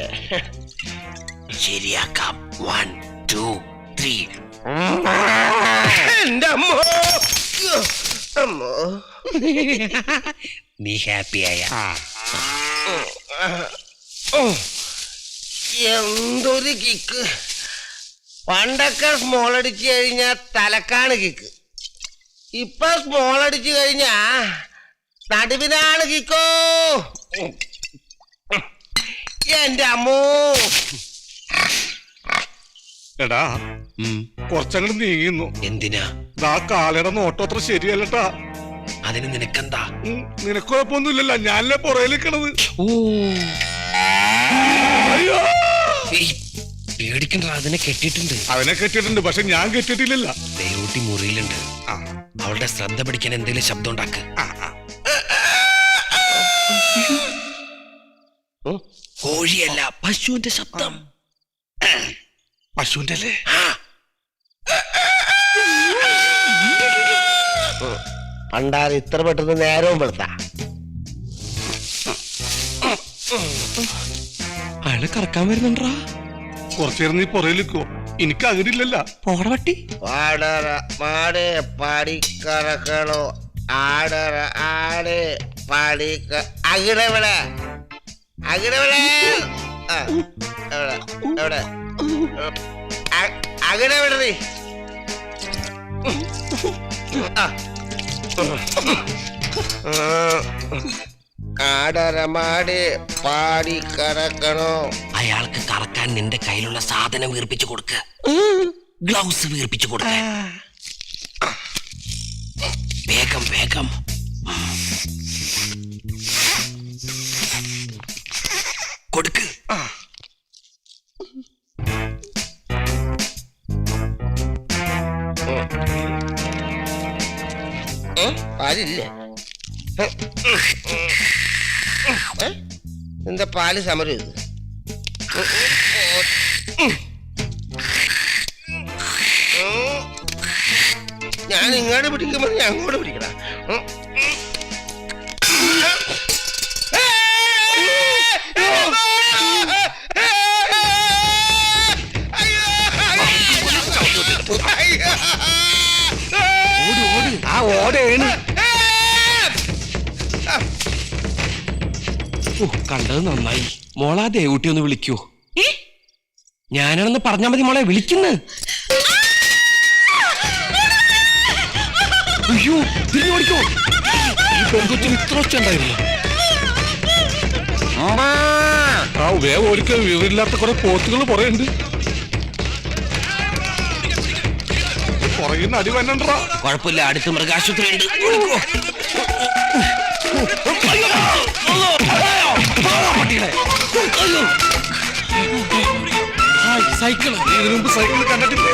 ശരിയാക്കാം. 1 2 3. എന്റെ അമ്മോ. നീ ഹാപ്പിയായ? എന്തൊരു കിക്ക്. പണ്ടൊക്കെ സ്മോൾ അടിച്ചു കഴിഞ്ഞാ തലക്കാണ് കിക്ക്. ഇപ്പൊ സ്മോൾ അടിച്ചു കഴിഞ്ഞാ നടുവിനാണ് കിക്കോ. എന്റെ അമ്മോ. എടാ, കുറച്ചങ്ങോട്ട് നീങ്ങുന്നു. എന്തിനാ? ആ കാലയുടെ നോട്ടം അത്ര ശരിയല്ലട്ടാ. അതിന് നിനക്കെന്താ? നിനക്ക് കുഴപ്പമൊന്നുമില്ലല്ലോ, ഞാനല്ലേ പുറകിൽ നിൽക്കണത്. പേടിക്കണ്ട, അതിനെ കെട്ടിയിട്ടുണ്ട്. അവനെ കെട്ടിയിട്ടുണ്ട്, പക്ഷെ ഞാൻ കെട്ടിയിട്ടില്ലല്ലോ. ദേവൂട്ടി മുറിയിലുണ്ട്. അവളുടെ ശ്രദ്ധ പിടിക്കാൻ എന്തെങ്കിലും ശബ്ദം ഉണ്ടാക്ക്. കോഴിയല്ല, പശുവിന്റെ ശബ്ദം. പശുവിന്റെ അല്ലേ? പണ്ടാറ് ഇത്ര പെട്ടെന്ന് നേരവും പെടുത്ത. അയാള് കറക്കാൻ വരുന്നുണ്ടാ. കുറച്ചേരം നീ പുറകിൽ നിൽക്കോ? എനിക്ക് അകടില്ലല്ല. പോട പട്ടി. പാടറ മാട് പാടിക്കറക്കണോ. ആടറ ആട് പാടിക്ക. അകിടവിടെ എവിടെ അകിടവിടെ നീ. ആടരമാട് പാടി കറക്കണോ. അയാൾക്ക് കറക്കാൻ നിന്റെ കയ്യിലുള്ള സാധനം വീർപ്പിച്ചു കൊടുക്ക. ഗ്ലൗസ് വീർപ്പിച്ചു കൊടുക്ക. വേഗം. കൊടുക്ക്. പാലില്ലേ? എന്താ പാല് സമരം ഇത്? ഞാൻ ഇങ്ങോട്ട് പിടിക്കുമ്പോ ഞാൻ അങ്ങോട്ട് പിടിക്കണ. ഓടേണ്. കണ്ടത് നന്നായി. മോളാ ദേവൂട്ടി ഒന്ന് വിളിക്കൂ. ഞാനാണെന്ന് പറഞ്ഞാ മതി മോളെ വിളിക്കുന്നു. അയ്യോ തിരിഞ്ഞു ഓടിക്കോ. ഈ പെൺകൊച്ചിന് ഇത്ര ഒച്ച ഉണ്ടായിരുന്നു. ആ വേഗം ഒരിക്കൽ വിവരമില്ലാത്ത കുറെ പോത്തുകൾ പുറയുണ്ട്. പുറകിന്ന് അടി വന്നണ്ടാ. കുഴപ്പമില്ല, അടുത്ത് മൃഗാശുപത്രി ഉണ്ട്. സൈക്കിള് ഇതിനു മുമ്പ് സൈക്കിൾ കണ്ടിട്ടില്ലേ?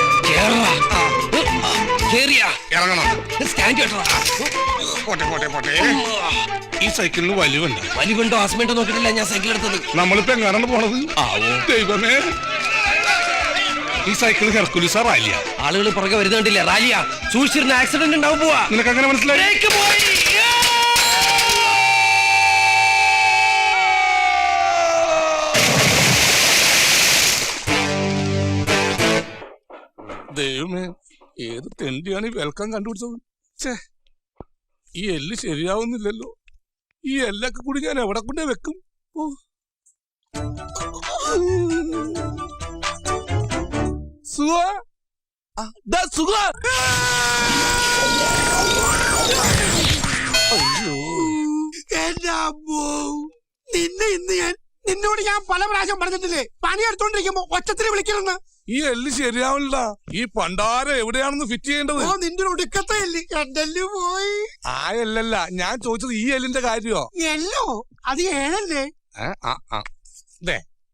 ഇറങ്ങണം. സ്റ്റാൻഡ് പോട്ടെ പോട്ടെ പോട്ടെ. ഈ സൈക്കിളിന് വലിവുണ്ട്. വലിവുണ്ടോ ഹസ്ബൻഡ് നോക്കിയിട്ടില്ല ഞാൻ സൈക്കിൾ എടുത്തത്. നമ്മളിപ്പോ എങ്ങാനാണ് പോണത്? ദൈവമേ, ഈ സൈക്കിൾ ഹെർക്കുലിസാ റാലിയ. ആളുകൾ പുറകെ വരുന്നുണ്ടില്ല. റാലിയ സൂക്ഷിച്ചിരുന്ന ആക്സിഡന്റ് ഉണ്ടാവും. പോവാ. നിനക്ക് അങ്ങനെ മനസ്സിലായി? ദൈവമേ, ഏത് തെണ്ടിയാണ് ഈ വെൽക്കം കണ്ടുപിടിച്ചത്? ഛേ, ഈ എല്ല് ശരിയാവുന്നില്ലല്ലോ. ഈ എല്ലൊക്കെ കൂടി ഞാൻ എവിടെ കൊണ്ടേ വെക്കും? നിന്നോട് ഞാൻ പല പ്രാവശ്യം പറഞ്ഞിട്ടില്ലേ പണിയെടുത്തോണ്ടിരിക്കുമ്പോ ഒച്ചത്തിന് വിളിക്കണമെന്ന്. ഈ എല്ല് ശരിയാവില്ല. ഈ പണ്ടാരം എവിടെയാണെന്ന് ഫിറ്റ് ചെയ്യേണ്ടത്? നിന്റെ ഒടുക്കത്തെ എല്ല് എന്റെ പോയി. ആ എല്ലല്ല ഞാൻ ചോദിച്ചത്, ഈ എല്ലിന്റെ കാര്യോ? എല്ലോ അത് ഏഴല്ലേ?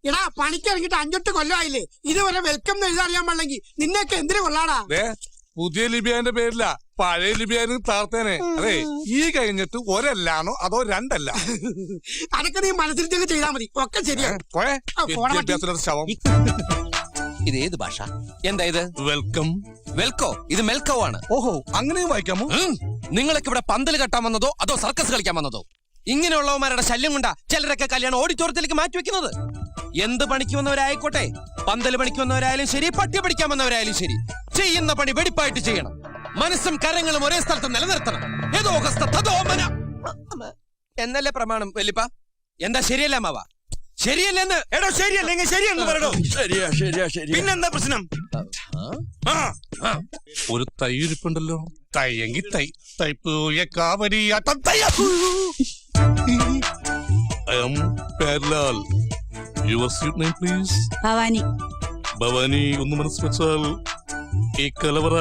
എടാ പണിക്ക് ഇറങ്ങിട്ട് 5-8 കൊല്ലമായില്ലേ, ഇതുവരെ വെൽക്കം എഴുതാറിയാൻ പാടില്ലെങ്കിൽ നിന്നെയൊക്കെ എന്തിനു കൊള്ളാടാ? പുതിയ ലിബിയാന്റെ പേരില്ല, പഴയ ലിബിയാന് താർത്തേനെ. അതെ, ഈ കഴിഞ്ഞിട്ട് ഒരല്ലാണോ അതോ രണ്ടല്ല? അതൊക്കെ നീ മനസ്സിൽ ചെയ്താൽ മതി, ഒക്കെ ശരിയാ. ശവം. ഇതേത് ഭാഷ? എന്താ ഇത്? വെൽക്കം. വെൽക്കോ? ഇത് മെൽക്കോ ആണ്. ഓഹോ, അങ്ങനെയും വായിക്കാമോ? നിങ്ങളൊക്കെ ഇവിടെ പന്തൽ കെട്ടാൻ വന്നതോ അതോ സർക്കസ് കളിക്കാൻ വന്നതോ? ഇങ്ങനെയുള്ളവന്മാരുടെ ശല്യം കൊണ്ടാ ചിലരൊക്കെ കല്യാണം ഓഡിറ്റോറിയത്തിലേക്ക് മാറ്റിവെക്കുന്നത്. എന്ത് പണിക്ക് വന്നവരായിക്കോട്ടെ, പന്തൽ പണിക്ക് വന്നവരായാലും ശരി, പട്ടി പഠിക്കാൻ വന്നവരായാലും ശരി, ചെയ്യുന്ന പണി വെടിപ്പായിട്ട് ചെയ്യണം. മനസ്സും കരങ്ങളും ഒരേ സ്ഥലത്ത് നിലനിർത്തണം. എന്നല്ലേ പ്രമാണം വല്ലിപ്പ? എന്താ ശരിയല്ല മാവ? ശരിയല്ലെന്ന്. എടോ ശരിയല്ലെങ്കിൽ ശരിയെന്ന് പറയണോ? പിന്നെന്താ പ്രശ്നം? ഒരു തൈ ഇരിപ്പുണ്ടല്ലോ. തൈയെങ്കിൽ തൈ തൈപ്പൂയക്കാവരിയാട്ടം. I am Perlal. Your sweet name please? Bhavani. Bhavani, ഒന്ന് മനസ്സ് വെച്ചാൽ ഈ കലവറ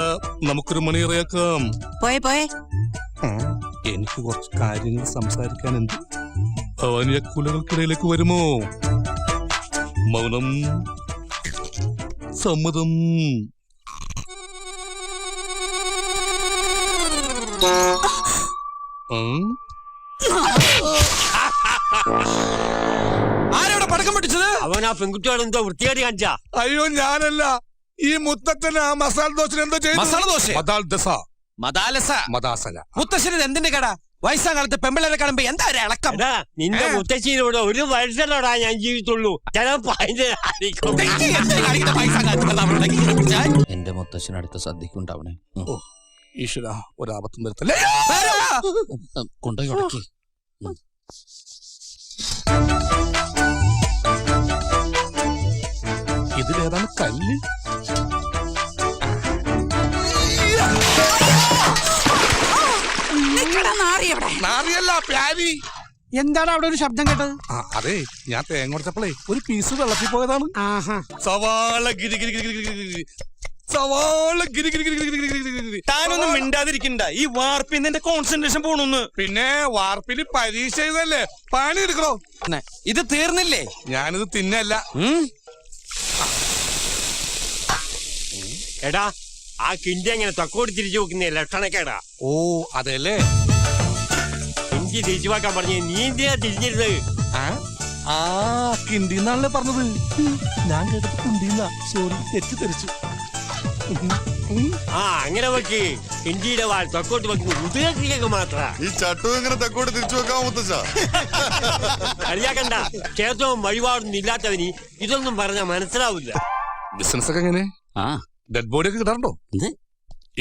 നമുക്കൊരു മണിയറയാക്കാം. പോയെ എനിക്ക് കുറച്ച് കാര്യങ്ങൾ സംസാരിക്കാനുണ്ട്. ഭവാനി ആ കുലകൾക്കിടയിലേക്ക് വരുമോ? മൗനം സമ്മതം. ആരോടെ പടക്കം പൊട്ടിച്ചത്? അവൻ ആ പെൺകുട്ടിയോട് എന്തോ വൃത്തിയായിട്ട് കാണിച്ചാ. അയ്യോ ഞാനല്ല, ഈ മുത്തച്ഛന് ആ മസാല ദോശ എന്തോ ചെയ്തു. മസാല ദോശ? മദാസല. മുത്തശ്ശന് എന്തിന്റെ കട? വയസ്സാം കാലത്ത് പെമ്പിളരെ കാണുമ്പോ എന്താ ഒരു ഇളക്കം? നിന്റെ മുത്തശ്ശിയിലൂടെ ഒരു വർഷത്തോടാ ഞാൻ ജീവിച്ചുള്ളൂ. ചിലപ്പോ എന്റെ മുത്തശ്ശനടുത്ത സദ്യക്കുണ്ടാവണേ. ഈശ്വര, ഒരാപത്തും വരുത്തല്ലേ. കൊണ്ടുപോയി ഉടക്കി. ഇതിലേതാണ് കല്ല്? നാറിയല്ല, പ്യാരി. എന്താണ് അവിടെ ഒരു ശബ്ദം കേട്ടത്? അതെ, ഞാൻ തേങ്ങ കൊടുത്തപ്പോഴേ ഒരു പീസ് വെള്ളത്തിൽ പോയതാണ്. സവാള ഗിരി ഗിരി ഗിരി ഗിരി, സവാള ഗിരി ഗിരി ഗിരി ഗിരി ഗിരി. താനൊന്നും മിണ്ടാതിരിക്കണ്ട, ഈ വാർപ്പിൽ എന്റെ കോൺസെൻട്രേഷൻ പോണൊന്ന്. പിന്നെ വാർപ്പില് പരീക്ഷ എഴുതല്ലേ, പണി എടുക്കണോ? ഇത് തീർന്നില്ലേ? ഞാനിത് തിന്നല്ല. എടാ, ആ കിണ്ടി അങ്ങനെ തക്കോടി തിരിച്ചു വെക്കുന്ന ലക്ഷണക്കേടാ. ഓ അതല്ലേ, കിണ്ടി തിരിച്ചു വെക്കാൻ പറഞ്ഞ നീ എന്തിനാ തിരിഞ്ഞിരുന്നത്? ആ കിണ്ടിന്നാണല്ലേ പറഞ്ഞത്. ഞാൻ കേട്ടപ്പോ കുണ്ടിന്നാ. സോറി, തെറ്റിദ്ധരിച്ചു. ആ അങ്ങനെ വെക്ക്. കിണ്ടിയുടെ വാൾ തക്കോട്ട് വെക്കുന്നത് മുതുകൾക്ക് മാത്ര. ഈ ചട്ടു എങ്ങനെ തെക്കോട്ട് തിരിച്ചു വെക്കാൻ മുത്തച്ഛ? കളിയാക്കണ്ട. ക്ഷേത്രവും വഴിപാടൊന്നും ഇല്ലാത്തവന് ഇതൊന്നും പറഞ്ഞാൽ മനസ്സിലാവില്ല. ബിസിനസ് ഒക്കെ എങ്ങനെ? ഡെഡ് ബോഡി ഒക്കെ കിട്ടാറുണ്ടോ?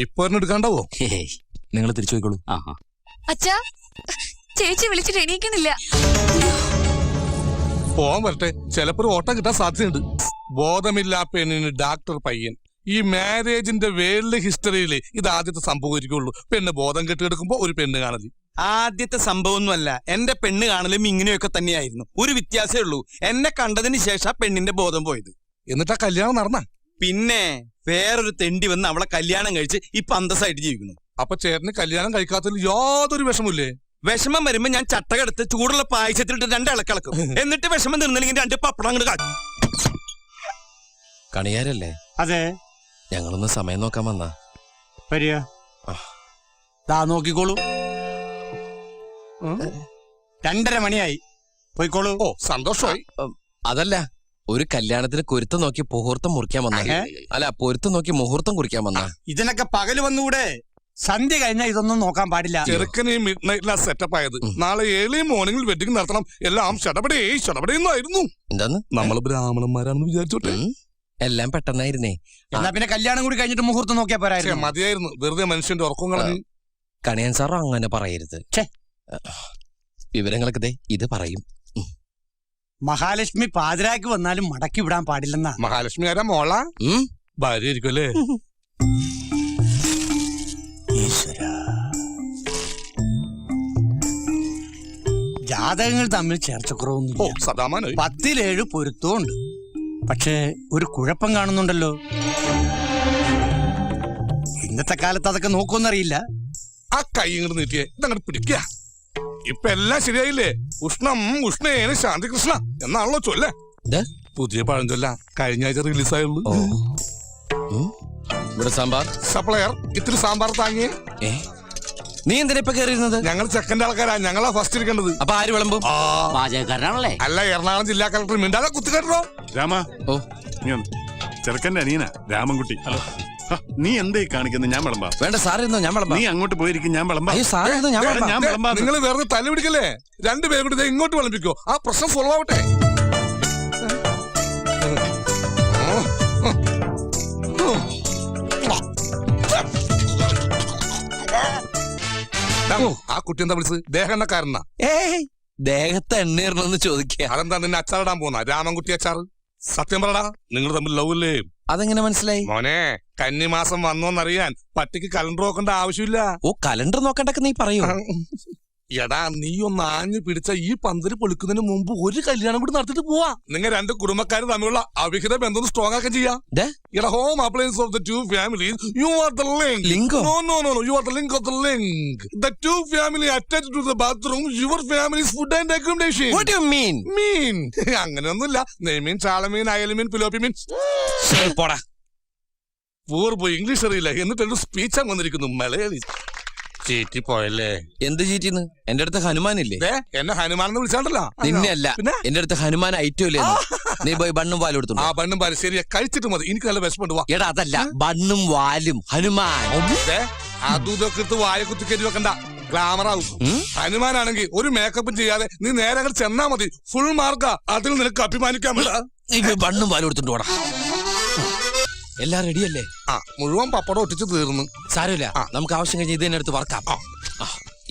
ഇപ്പൊ എടുക്കാണ്ടാവോ? നിങ്ങൾ തിരിച്ചു പോയിക്കോളൂ. അച്ഛാ, ചേച്ചി വിളിച്ചിട്ട് എണീക്കണില്ല. പോവാൻ വരട്ടെ, ചിലപ്പോ ഒരു ഓട്ടം കിട്ടാൻ സാധ്യതയുണ്ട്. ബോധമില്ലാ പെണ്ണിന് ഡാക്ടർ പയ്യൻ. ഈ മാരേജിന്റെ വേൾഡ് ഹിസ്റ്ററിയില് ഇത് ആദ്യത്തെ സംഭവമായിരിക്കുള്ളൂ. പെണ്ണ് ബോധം കെട്ടിയെടുക്കുമ്പോ ഒരു പെണ്ണ് കാണല്. ആദ്യത്തെ സംഭവമൊന്നുമല്ല. എന്റെ പെണ്ണ് കാണലും ഇങ്ങനെയൊക്കെ തന്നെയായിരുന്നു. ഒരു വ്യത്യാസമേ ഉള്ളൂ, എന്നെ കണ്ടതിന് ശേഷം പെണ്ണിന്റെ ബോധം പോയത്. എന്നിട്ടാ കല്യാണം നടന്ന? പിന്നെ വേറൊരു തെണ്ടി വന്ന് അവളെ കല്യാണം കഴിച്ച് ഇപ്പൊ അന്തസ്സായിട്ട് ജീവിക്കുന്നു. അപ്പൊ ചേട്ടന് കല്യാണം കഴിക്കാത്തതിൽ യാതൊരു വിഷമില്ലേ? വിഷമം വരുമ്പോ ഞാൻ ചട്ടകെടുത്ത് ചൂടുള്ള പായസത്തിലിട്ട് 2 ഇളക്കിളക്കും. എന്നിട്ട് വിഷമം തീർന്നില്ലെങ്കിൽ 2 പപ്പടം അങ്ങോട്ട് കാച്ചും. കണിയാരല്ലേ? അതെ, ഞങ്ങളൊന്ന് സമയം നോക്കാൻ വന്നാ. വരിക. ദാ നോക്കിക്കോളൂ, 2:30 മണിയായി. പോയിക്കോളൂ. ഓ, സന്തോഷമായി. അതല്ല, ഒരു കല്യാണത്തിന് കുരുത്തം നോക്കി മുഹൂർത്തം മുറിക്കാൻ വന്ന. അല്ല, പൊരുത്തം നോക്കി മുഹൂർത്തം കുറിക്കാൻ വന്ന. ഇതിനൊക്കെ പകല് വന്നുകൂടെ? സന്ധ്യ കഴിഞ്ഞാൽ ഇതൊന്നും നോക്കാൻ പാടില്ല. ചെറുക്കന് ഈ മിഡ് നൈറ്റിലാ സെറ്റപ്പ് ആയത്. നാളെ ഏർലി മോർണിംഗിൽ വെഡിങ് നടത്തണം. എല്ലാം ഷടപടേന്നായിരുന്നു. എന്താന്ന്? നമ്മള് ബ്രാഹ്മണന്മാരാണെന്ന് വിചാരിച്ചോട്ടെ. എല്ലാം പെട്ടെന്നായിരുന്നേ. എന്നാ പിന്നെ കല്യാണം കൂടി കഴിഞ്ഞിട്ട് മുഹൂർത്തം നോക്കിയാ പോരായിരുന്നു? മതിയായിരുന്നു, വെറുതെ മനുഷ്യന്റെ ഉറക്കം കളഞ്ഞു. കണിയൻ സാർ അങ്ങനെ പറയരുത്. വിവരങ്ങളൊക്കെ ദേ ഇത് പറയും. മഹാലക്ഷ്മി പാതിരാക്ക് വന്നാലും മടക്കി വിടാൻ പാടില്ലെന്നാ. മഹാലക്ഷ്മി ആരാ? മോള ഭാര്യ ആയിരിക്കും അല്ലേ? ജാതകങ്ങൾ തമ്മിൽ ചേർച്ചക്കുറവൊന്നും. ഓ, സദാമാനായി. 10-7 പൊരുത്തമുണ്ട്. പക്ഷേ ഒരു കുഴപ്പം കാണുന്നുണ്ടല്ലോ. ഇന്നത്തെ കാലത്ത് അതൊക്കെ നോക്കുമെന്നറിയില്ല. ആ കൈ ഇങ്ങോട്ട് നീട്ടിയേ, ഇതങ്ങോട്ട് പിടിക്കുക. ഇപ്പൊ എല്ലാം ശരിയായില്ലേ? ഉഷ്ണം ഉഷ്ണേന ശാന്തി കൃഷ്ണ എന്നാണല്ലോ ചൊല്ലേ. പുതിയ പഴഞ്ചൊല്ല കഴിഞ്ഞ ആഴ്ച റിലീസായുള്ളൂ. ഇവിടെ സാമ്പാർ സപ്ലയർ ഇത്തിരി സാമ്പാർ താങ്ങിയേ. നീ എന്തിനാ ഇപ്പൊ കയറിയിരുന്നത്? ഞങ്ങൾ ചെക്കന്റെ ആൾക്കാരാ, ഞങ്ങളാ ഫസ്റ്റ് ഇരിക്കേണ്ടത്. അപ്പൊ ആര് വിളമ്പും? പാചകക്കാരനാണല്ലേ? അല്ല, എറണാകുളം ജില്ലാ കളക്ടർ മിണ്ടാതെ കുത്തിക്കേട്ടോ. രാമ, ഓ, ചെറുക്കന്റെ അനിയനാ രാമൻകുട്ടി. ഹലോ, നീ എന്തേ കാണിക്കുന്നത്? ഞാൻ വിളമ്പാ. വേണ്ട സാറിരുന്നോ, ഞാൻ വിളമ്പാം. നീ അങ്ങോട്ട് പോയിരിക്കും, ഞാൻ വിളമ്പാ. അയ്യോ സാറിരുന്നോ, ഞാൻ വിളമ്പാം. ഞാൻ വിളമ്പാ. നിങ്ങൾ വെറുതെ തല്ലി പിടിക്കല്ലേ? 2 പേരും കൂടി ഇങ്ങോട്ട് വിളമ്പിക്കോ, ആ പ്രശ്നം സോൾവ് ആവട്ടെ. ആ കുട്ടി എന്താ വിളിച്ചത്? ദേഹണ്ണക്കാരനാ? ദേഹത്തെ എണ്ണീർണെന്ന് ചോദിക്കുക. അതെന്താ നിന്നെ അച്ചാറിടാൻ പോന്ന? രാമൻകുട്ടി അച്ചാറ്? സത്യം പറടാ, നിങ്ങൾ തമ്മിൽ ലവ് അല്ലേ? അതെങ്ങനെ മനസ്സിലായി? മോനെ, കന്നിമാസം വന്നോന്നറിയാൻ പട്ടിക്ക് കലണ്ടർ നോക്കേണ്ട ആവശ്യമില്ല. ഓ, കലണ്ടർ നോക്കണ്ടൊക്കെ നീ പറയൂ. എടാ, നീ ഒന്ന് ആഞ്ഞു പിടിച്ച ഈ പന്തല് പൊളിക്കുന്നതിന് മുമ്പ് ഒരു കല്യാണം കൂടി നടത്തിട്ട് പോവാ. നിങ്ങൾ 2 കുടുംബക്കാർ തമ്മിലുള്ള അവിഹിത ബന്ധം സ്ട്രോങ് ആക്കാൻ ചെയ്യാം. എടാ, home appliance of the 2 families, you are the link. Lingo? No, you are the link of the link. The 2 family attached to the bathroom, your family's food and accommodation. What do you mean? അങ്ങനെയൊന്നുമില്ല. നെയ്മീൻ, ചാളമീൻ, അയലമീൻ, പിലോപ്പി മീൻ. പോടാ, പൂർവ്വ English അറിയില്ല എന്നിട്ടൊരു speech വന്നിരിക്കുന്നു മലയാളി. ചീറ്റി പോയല്ലേ? എന്ത് ചീറ്റിന്ന്? എന്റെ അടുത്ത് ഹനുമാനില്ലേ? എന്നെ ഹനുമാനെന്ന് വിളിച്ചാണ്ടല്ലോ. നിന്നെ അല്ല, എന്റെ അടുത്ത് ഹനുമാൻ ഐറ്റം ഇല്ലേ? നീ പോയി ബണ്ണും വാലും എടുത്തു. ആ ബണ്ണും പാലും ശരിയാ, കഴിച്ചിട്ട് മതി. എനിക്ക് നല്ല വിശപ്പുണ്ട്. വാ. എടാ, അതല്ല, ബണ്ണും വാലും ഹനുമാൻ. അതും ഇതൊക്കെ എടുത്ത് വായ കുത്തിക്കരി വെക്കണ്ട, ഗ്ലാമർ ആവും. ഹനുമാനാണെങ്കിൽ ഒരു മേക്കപ്പും ചെയ്യാതെ നീ നേരെ അങ്ങോട്ട് ചെന്നാ മതി. ഫുൾ മാർക്കാ. അതിൽ നിനക്ക് അഭിമാനിക്കാൻ പറ്റില്ല. ബണ്ണും വാലും എടുത്തോണ്ട് പോടാ. എല്ലാം റെഡിയല്ലേ? മുഴുവൻ പപ്പടം ഒട്ടിച്ച് തീർന്നു. സാരമില്ല, നമുക്ക് ആവശ്യം കഴിഞ്ഞ് ഇത് തന്നെ എടുത്ത് വറക്കാം.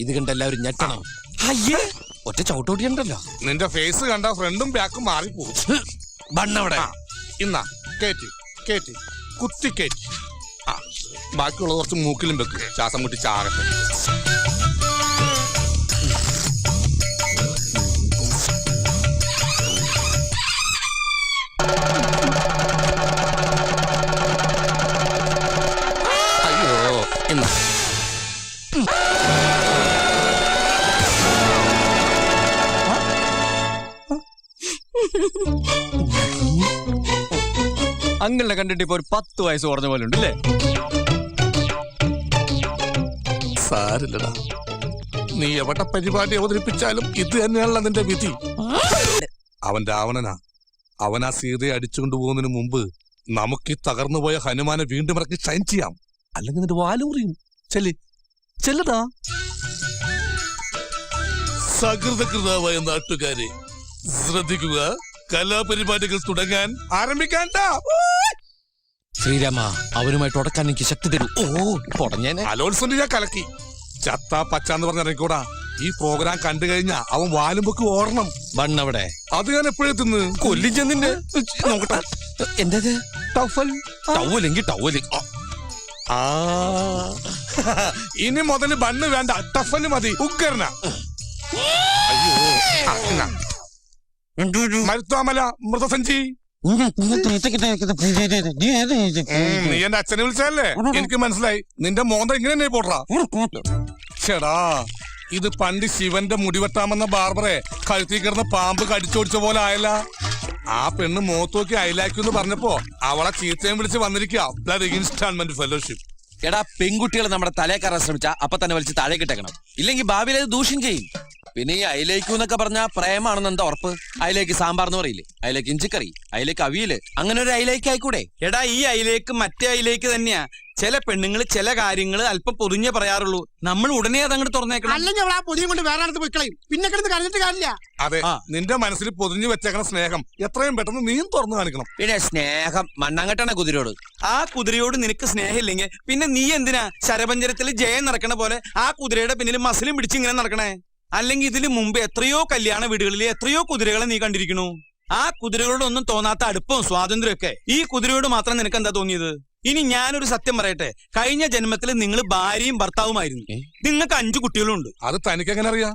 ഇത് കണ്ട് എല്ലാവരും ഞെട്ടണം. അയ്യേ, ഒറ്റ ചവിട്ടോട്ടിയുണ്ടല്ലോ. നിന്റെ ഫേസ് കണ്ട ഫ്രണ്ടും ബാക്കും മാറിപ്പോകും. ബണ്ണവിടെ ഇന്നാ കേറ്റി കേറ്റി കുത്തി കേറ്റി. ബാക്കിയുള്ള കുറച്ച് മൂക്കിലും വെക്ക്, ശ്വാസം മുട്ടി ചാകട്ടെ. അങ്കിളിനെ കണ്ടിട്ട് ഇപ്പൊ ഒരു 10 വയസ്സ് കുറഞ്ഞ പോലെ ഉണ്ടല്ലേ? സാരില്ലടാ, നീ എവിടെ പരിപാടി അവതരിപ്പിച്ചാലും ഇത് തന്നെയാണല്ലോ നിന്റെ വിധി. അവൻ രാവണനാ. അവനാ സീതയെ അടിച്ചുകൊണ്ടു പോകുന്നതിന് മുമ്പ് നമുക്ക് ഈ തകർന്നു പോയ ഹനുമാനെ വീണ്ടും ഇറക്കി ഷൈൻ ചെയ്യാം. അല്ലെങ്കിൽ നിന്റെ വാലൂറിയും. ചെല്ലടാ. സകൃതകൃതാവായ നാട്ടുകാരെ ശ്രദ്ധിക്കുക, കലാപരിപാടികൾ തുടങ്ങാൻ ആരംഭിക്കാൻ. ശ്രീരാമ അവനുമായിട്ട് ഉടക്കാൻ എനിക്ക് ശക്തി തരൂ. ഓ പൊടഞ്ഞേനെ. അലോത്സവം ഞാൻ കലക്കി. ചത്ത പച്ചാന്ന് പറഞ്ഞിറങ്ങിക്കൂടാ. ഈ പ്രോഗ്രാം കണ്ടു കഴിഞ്ഞാ അവൻ വാലുമ്പൊക്കെ ഓടണം. ബണ്ണവിടെ അത് ഞാൻ എപ്പോഴും തിന്ന് കൊല്ലിച്ചെന്നിന്റെ നോക്കട്ടെ. എന്തത്? ടഫൽ. ടവലെങ്കിൽ ടവല്. ആ ഇനി മുതല് ബണ്ണ് വേണ്ട, ടഫല് മതി. ഉഗ്രന. അയ്യോ മരുത്താമല മൃതസഞ്ചി. നീ എന്റെ അച്ഛനെ വിളിച്ചല്ലേ? എനിക്ക് മനസ്സിലായി. നിന്റെ മോന്ത ഇങ്ങനെ പോട്ടാ. ചേടാ ഇത് പണ്ട് ശിവന്റെ മുടിവെട്ടാമെന്ന ബാർബറെ കഴുത്തി കിടന്ന പാമ്പ് കടിച്ചോടിച്ച പോലെ ആയല്ല. ആ പെണ്ണ് മോത്തോക്കി അയലാക്കുന്നു പറഞ്ഞപ്പോ അവളെ ചീത്തയും വിളിച്ച് വന്നിരിക്കുക ഇൻസ്റ്റാൾമെന്റ് ഫെലോഷിപ്പ്. എടാ പെൺകുട്ടികൾ നമ്മുടെ തലേ കയറാൻ ശ്രമിച്ചാ അപ്പൊ തന്നെ വലിച്ച് താഴെ കിട്ടേക്കണം. ഇല്ലെങ്കിൽ ഭാവിയിൽ അത് ദൂഷ്യം ചെയ്യും. പിന്നെ ഈ അയിലേക്ക് എന്നൊക്കെ പറഞ്ഞാ പ്രേമാണെന്ന് എന്താ ഉറപ്പ്? അയിലേക്ക് സാമ്പാർ എന്ന് പറയില്ലേ, അയിലേക്ക് ഇഞ്ചിക്കറി, അയിലേക്ക് അവിയല്, അങ്ങനെ ഒരു അയിലേക്ക് ആയിക്കൂടെ? എടാ ഈ അയിലേക്ക് മറ്റേ അയിലേക്ക് തന്നെയാ. ചില പെണ്ണുങ്ങൾ ചില കാര്യങ്ങൾ അല്പം പൊതിഞ്ഞേ പറയാറുള്ളൂ. നമ്മൾ ഉടനെ അതങ്ങോട്ട് തുറന്നേക്കണം. അല്ലെങ്കിൽ അവൾ ആ പൊതിയും കൊണ്ട് വേറെ അടുത്ത് പോയി കളയും. പിന്നെ കിടന്ന് കരഞ്ഞിട്ട് കാര്യമില്ല. അതെ, നിന്റെ മനസ്സിൽ പൊതിഞ്ഞു വെച്ചേക്കണ സ്നേഹം എത്രയും പെട്ടെന്ന് നീ തുറന്നു കാണിക്കണം. പിന്നെ സ്നേഹം മണ്ണാങ്കട്ടാണ് കുതിരയോട്. ആ കുതിരയോട് നിനക്ക് സ്നേഹമില്ലെങ്കിൽ പിന്നെ നീ എന്തിനാ ശരപഞ്ചരത്തിൽ ജയം നടക്കണ പോലെ ആ കുതിരയുടെ പിന്നിൽ മസിലും പിടിച്ച് ഇങ്ങനെ നടക്കണേ? അല്ലെങ്കിൽ ഇതിനു മുമ്പ് എത്രയോ കല്യാണ വീടുകളിൽ എത്രയോ കുതിരകളെ നീ കണ്ടിരിക്കണു. ആ കുതിരകളോടൊന്നും തോന്നാത്ത അടുപ്പവും സ്വാതന്ത്ര്യമൊക്കെ ഈ കുതിരയോട് മാത്രം നിനക്ക് എന്താ തോന്നിയത്? ഇനി ഞാനൊരു സത്യം പറയട്ടെ, കഴിഞ്ഞ ജന്മത്തിൽ നിങ്ങൾ ഭാര്യയും ഭർത്താവുമായിരുന്നു. നിങ്ങൾക്ക് 5 കുട്ടികളുണ്ട്. അത് തനിക്ക് എങ്ങനെ അറിയാം?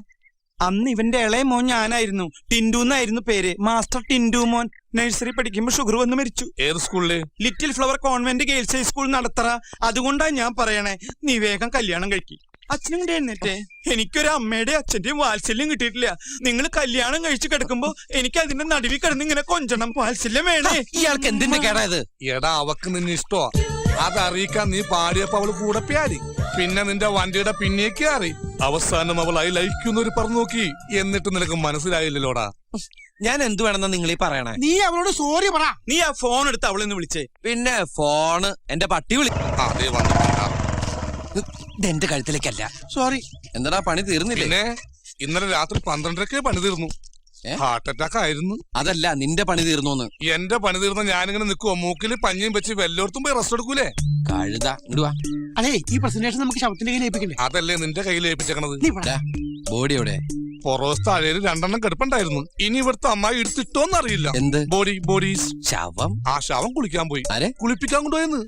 അന്ന് ഇവന്റെ ഇളയ മോൻ ഞാനായിരുന്നു. ടിൻഡു എന്നായിരുന്നു പേര്. മാസ്റ്റർ ടിൻഡു മോൻ. നഴ്സറി പഠിക്കുമ്പോ ഷുഗർ വന്ന് മരിച്ചു. ഏത് സ്കൂളില്? Little flower convent girls high school Nadathara. അതുകൊണ്ടാ ഞാൻ പറയണേ, നീ വേഗം കല്യാണം കഴിക്കും. അച്ഛനും കൂടെ എഴുന്നേറ്റേ. എനിക്കൊരു അമ്മയുടെ അച്ഛന്റെയും വാത്സല്യം കിട്ടിയിട്ടില്ല. നിങ്ങൾ കല്യാണം കഴിച്ചു കിടക്കുമ്പോ എനിക്ക് അതിന്റെ നടുവിൽ കിടന്ന് ഇങ്ങനെ കൊഞ്ചണം. വാത്സല്യം വേണേ. ഇയാൾക്ക് എന്തിന്റെ കേടായത്? എടാ അവക്ക് നിന്നെ ഇഷ്ടമാ. അതറിയിക്കാൻ നീ പാടിയപ്പോ അവള് കൂടെ പ്യാരി. പിന്നെ നിന്റെ വണ്ടിയുടെ പിന്നേക്ക് അറിയും. അവസാനം അവൾ ഐ ലൈക്കുന്നൊരു പറഞ്ഞു നോക്കി. എന്നിട്ട് നിനക്ക് മനസ്സിലായില്ലല്ലോടാ. ഞാൻ എന്ത് വേണമെന്നാ നിങ്ങൾ ഈ പറയണേ? നീ അവളോട് സോറി പറ. നീ ആ ഫോൺ എടുത്ത് അവളെന്ന് വിളിച്ചേ. പിന്നെ ഫോണ് എന്റെ പട്ടി വിളി. അതേ വന്നിട്ടുണ്ടാ. എന്റെ കഴുത്തിലേക്കല്ല. സോറി. എന്താ പണി തീർന്നില്ലേ? പിന്നെ ഇന്നലെ രാത്രി 12:30 പണി തീർന്നു. ഹാർട്ട് അറ്റാക്ക് ആയിരുന്നു. അതല്ല നിന്റെ പണി തീർന്നു. എന്റെ പണി തീർന്ന ഞാനിങ്ങനെ നിൽക്കുവോ? മൂക്കില് പഞ്ഞിയും വെച്ച് വല്ലോടത്തും പോയി റെസ്റ്റ് എടുക്കൂലേ? കഴുത ഇടുവാ. അതെ, ഈ പ്രസന്റേഷൻ നമുക്ക് ശവത്തിന്റെ കയ്യിൽ ഏൽപ്പിക്കണ്ടേ? അതല്ലേ നിന്റെ കയ്യിൽ ഏൽപ്പിച്ചേക്കണത്. ബോഡി എവിടെ? പൊറോസ് താഴേല് 2 കിടപ്പുണ്ടായിരുന്നു. ഇനി ഇവിടുത്തെ അമ്മായി എടുത്തിട്ടോന്നറിയില്ല. എന്ത് ബോഡീസ്? ശവം. ആ ശവം കുളിക്കാൻ പോയി. കുളിപ്പിക്കാൻ കൊണ്ടുപോയെന്ന്.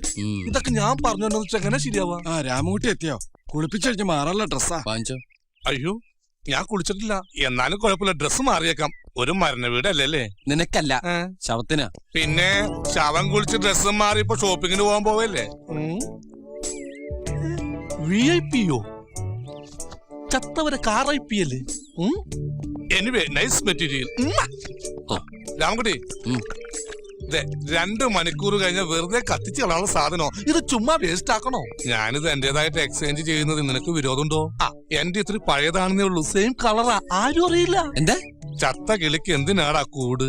ഇതൊക്കെ ഞാൻ പറഞ്ഞു എങ്ങനെ ശരിയാവാ? രാമകുട്ടി എത്തിയോ? കുളിപ്പിച്ചഴിഞ്ഞ് മാറാനുള്ള ഡ്രസ്സാ വാങ്ങിച്ചോ. അയ്യോ ഞാൻ കുളിച്ചിട്ടില്ല. എന്നാലും കുഴപ്പമില്ല, ഡ്രസ്സ് മാറിയേക്കാം. ഒരു മരണ വീടല്ലേ? നിനക്കല്ല, ശവത്തിനാ. പിന്നെ ശവം കുളിച്ച് ഡ്രസ്സും മാറി ഇപ്പൊ ഷോപ്പിങ്ങിന് പോകാൻ പോവല്ലേ? VIP-യോ? ചത്തവരെ കാർ IP അല്ലേ? Anyway nice material. രാമകുട്ടി 2 മണിക്കൂർ കഴിഞ്ഞ വെറുതെ കത്തിച്ച് കളയാനുള്ള സാധനോ? ഇത് ചുമ്മാ വേസ്റ്റ് ആക്കണോ? ഞാനിത് എന്റേതായിട്ട് എക്സ്ചേഞ്ച് ചെയ്യുന്നത് നിനക്ക് വിരോധമുണ്ടോ? എന്റെ ഇത്തിരി പഴയതാണെന്നേ ഉള്ളൂ. സെയിം കളറാ, ആരും അറിയില്ല. എന്താ ചത്ത കിളിക്ക് എന്തിനാടാ കൂട്?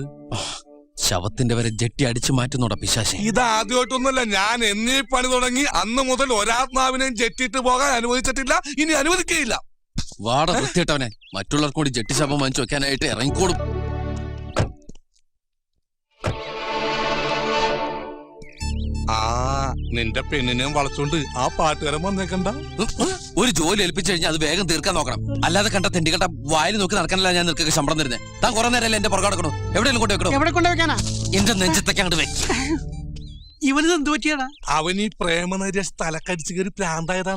ശവത്തിന്റെ വരെ ജെട്ടി അടിച്ചു മാറ്റുന്നോടാ പിശാശേ. ഇത് ആദ്യമായിട്ടൊന്നുമല്ല. ഞാൻ എന്നീ പണി തുടങ്ങി അന്ന് മുതൽ ഒരാത്മാവിനെയും ജെട്ടിയിട്ട് പോകാൻ അനുവദിച്ചിട്ടില്ല, ഇനി അനുവദിക്കുകയില്ല. വാട വൃത്തിയിട്ടവനെ. മറ്റുള്ളവർക്ക് കൂടി ജെട്ടി ശവം വാങ്ങിച്ചു വെക്കാനായിട്ട് ഇറങ്ങിക്കോടും. നിന്റെ പെണ്ണിനെയും വളച്ചോണ്ട് ആ പാട്ടുകാരൻ വന്നേക്കണ്ട. ഒരു ജോലി ഏൽപ്പിച്ചു കഴിഞ്ഞാൽ അത് വേഗം തീർക്കാൻ നോക്കണം. അല്ലാതെ കണ്ട തെണ്ടിക്കട്ട വായിൽ നോക്കി നടക്കാനല്ല ഞാൻ നിനക്ക് ശമ്പളം തരുന്നത്. താൻ കുറെ നേരമല്ലേ എന്റെ പുറകെ നടക്കണോ? എവിടെയെങ്കിലും കൊണ്ടുവെക്കണോ? എവിടെ കൊണ്ടുവെക്കാനാ? എന്റെ നെഞ്ചത്തൊക്കെ അങ്ങോട്ട് വെച്ച്. ഇവന് എന്ത് പറ്റിയാടാ? അവൻ ഈ പ്രേമനര്യ തലക്കടിച്ചു കയറി പ്രാന്തായതാണ്.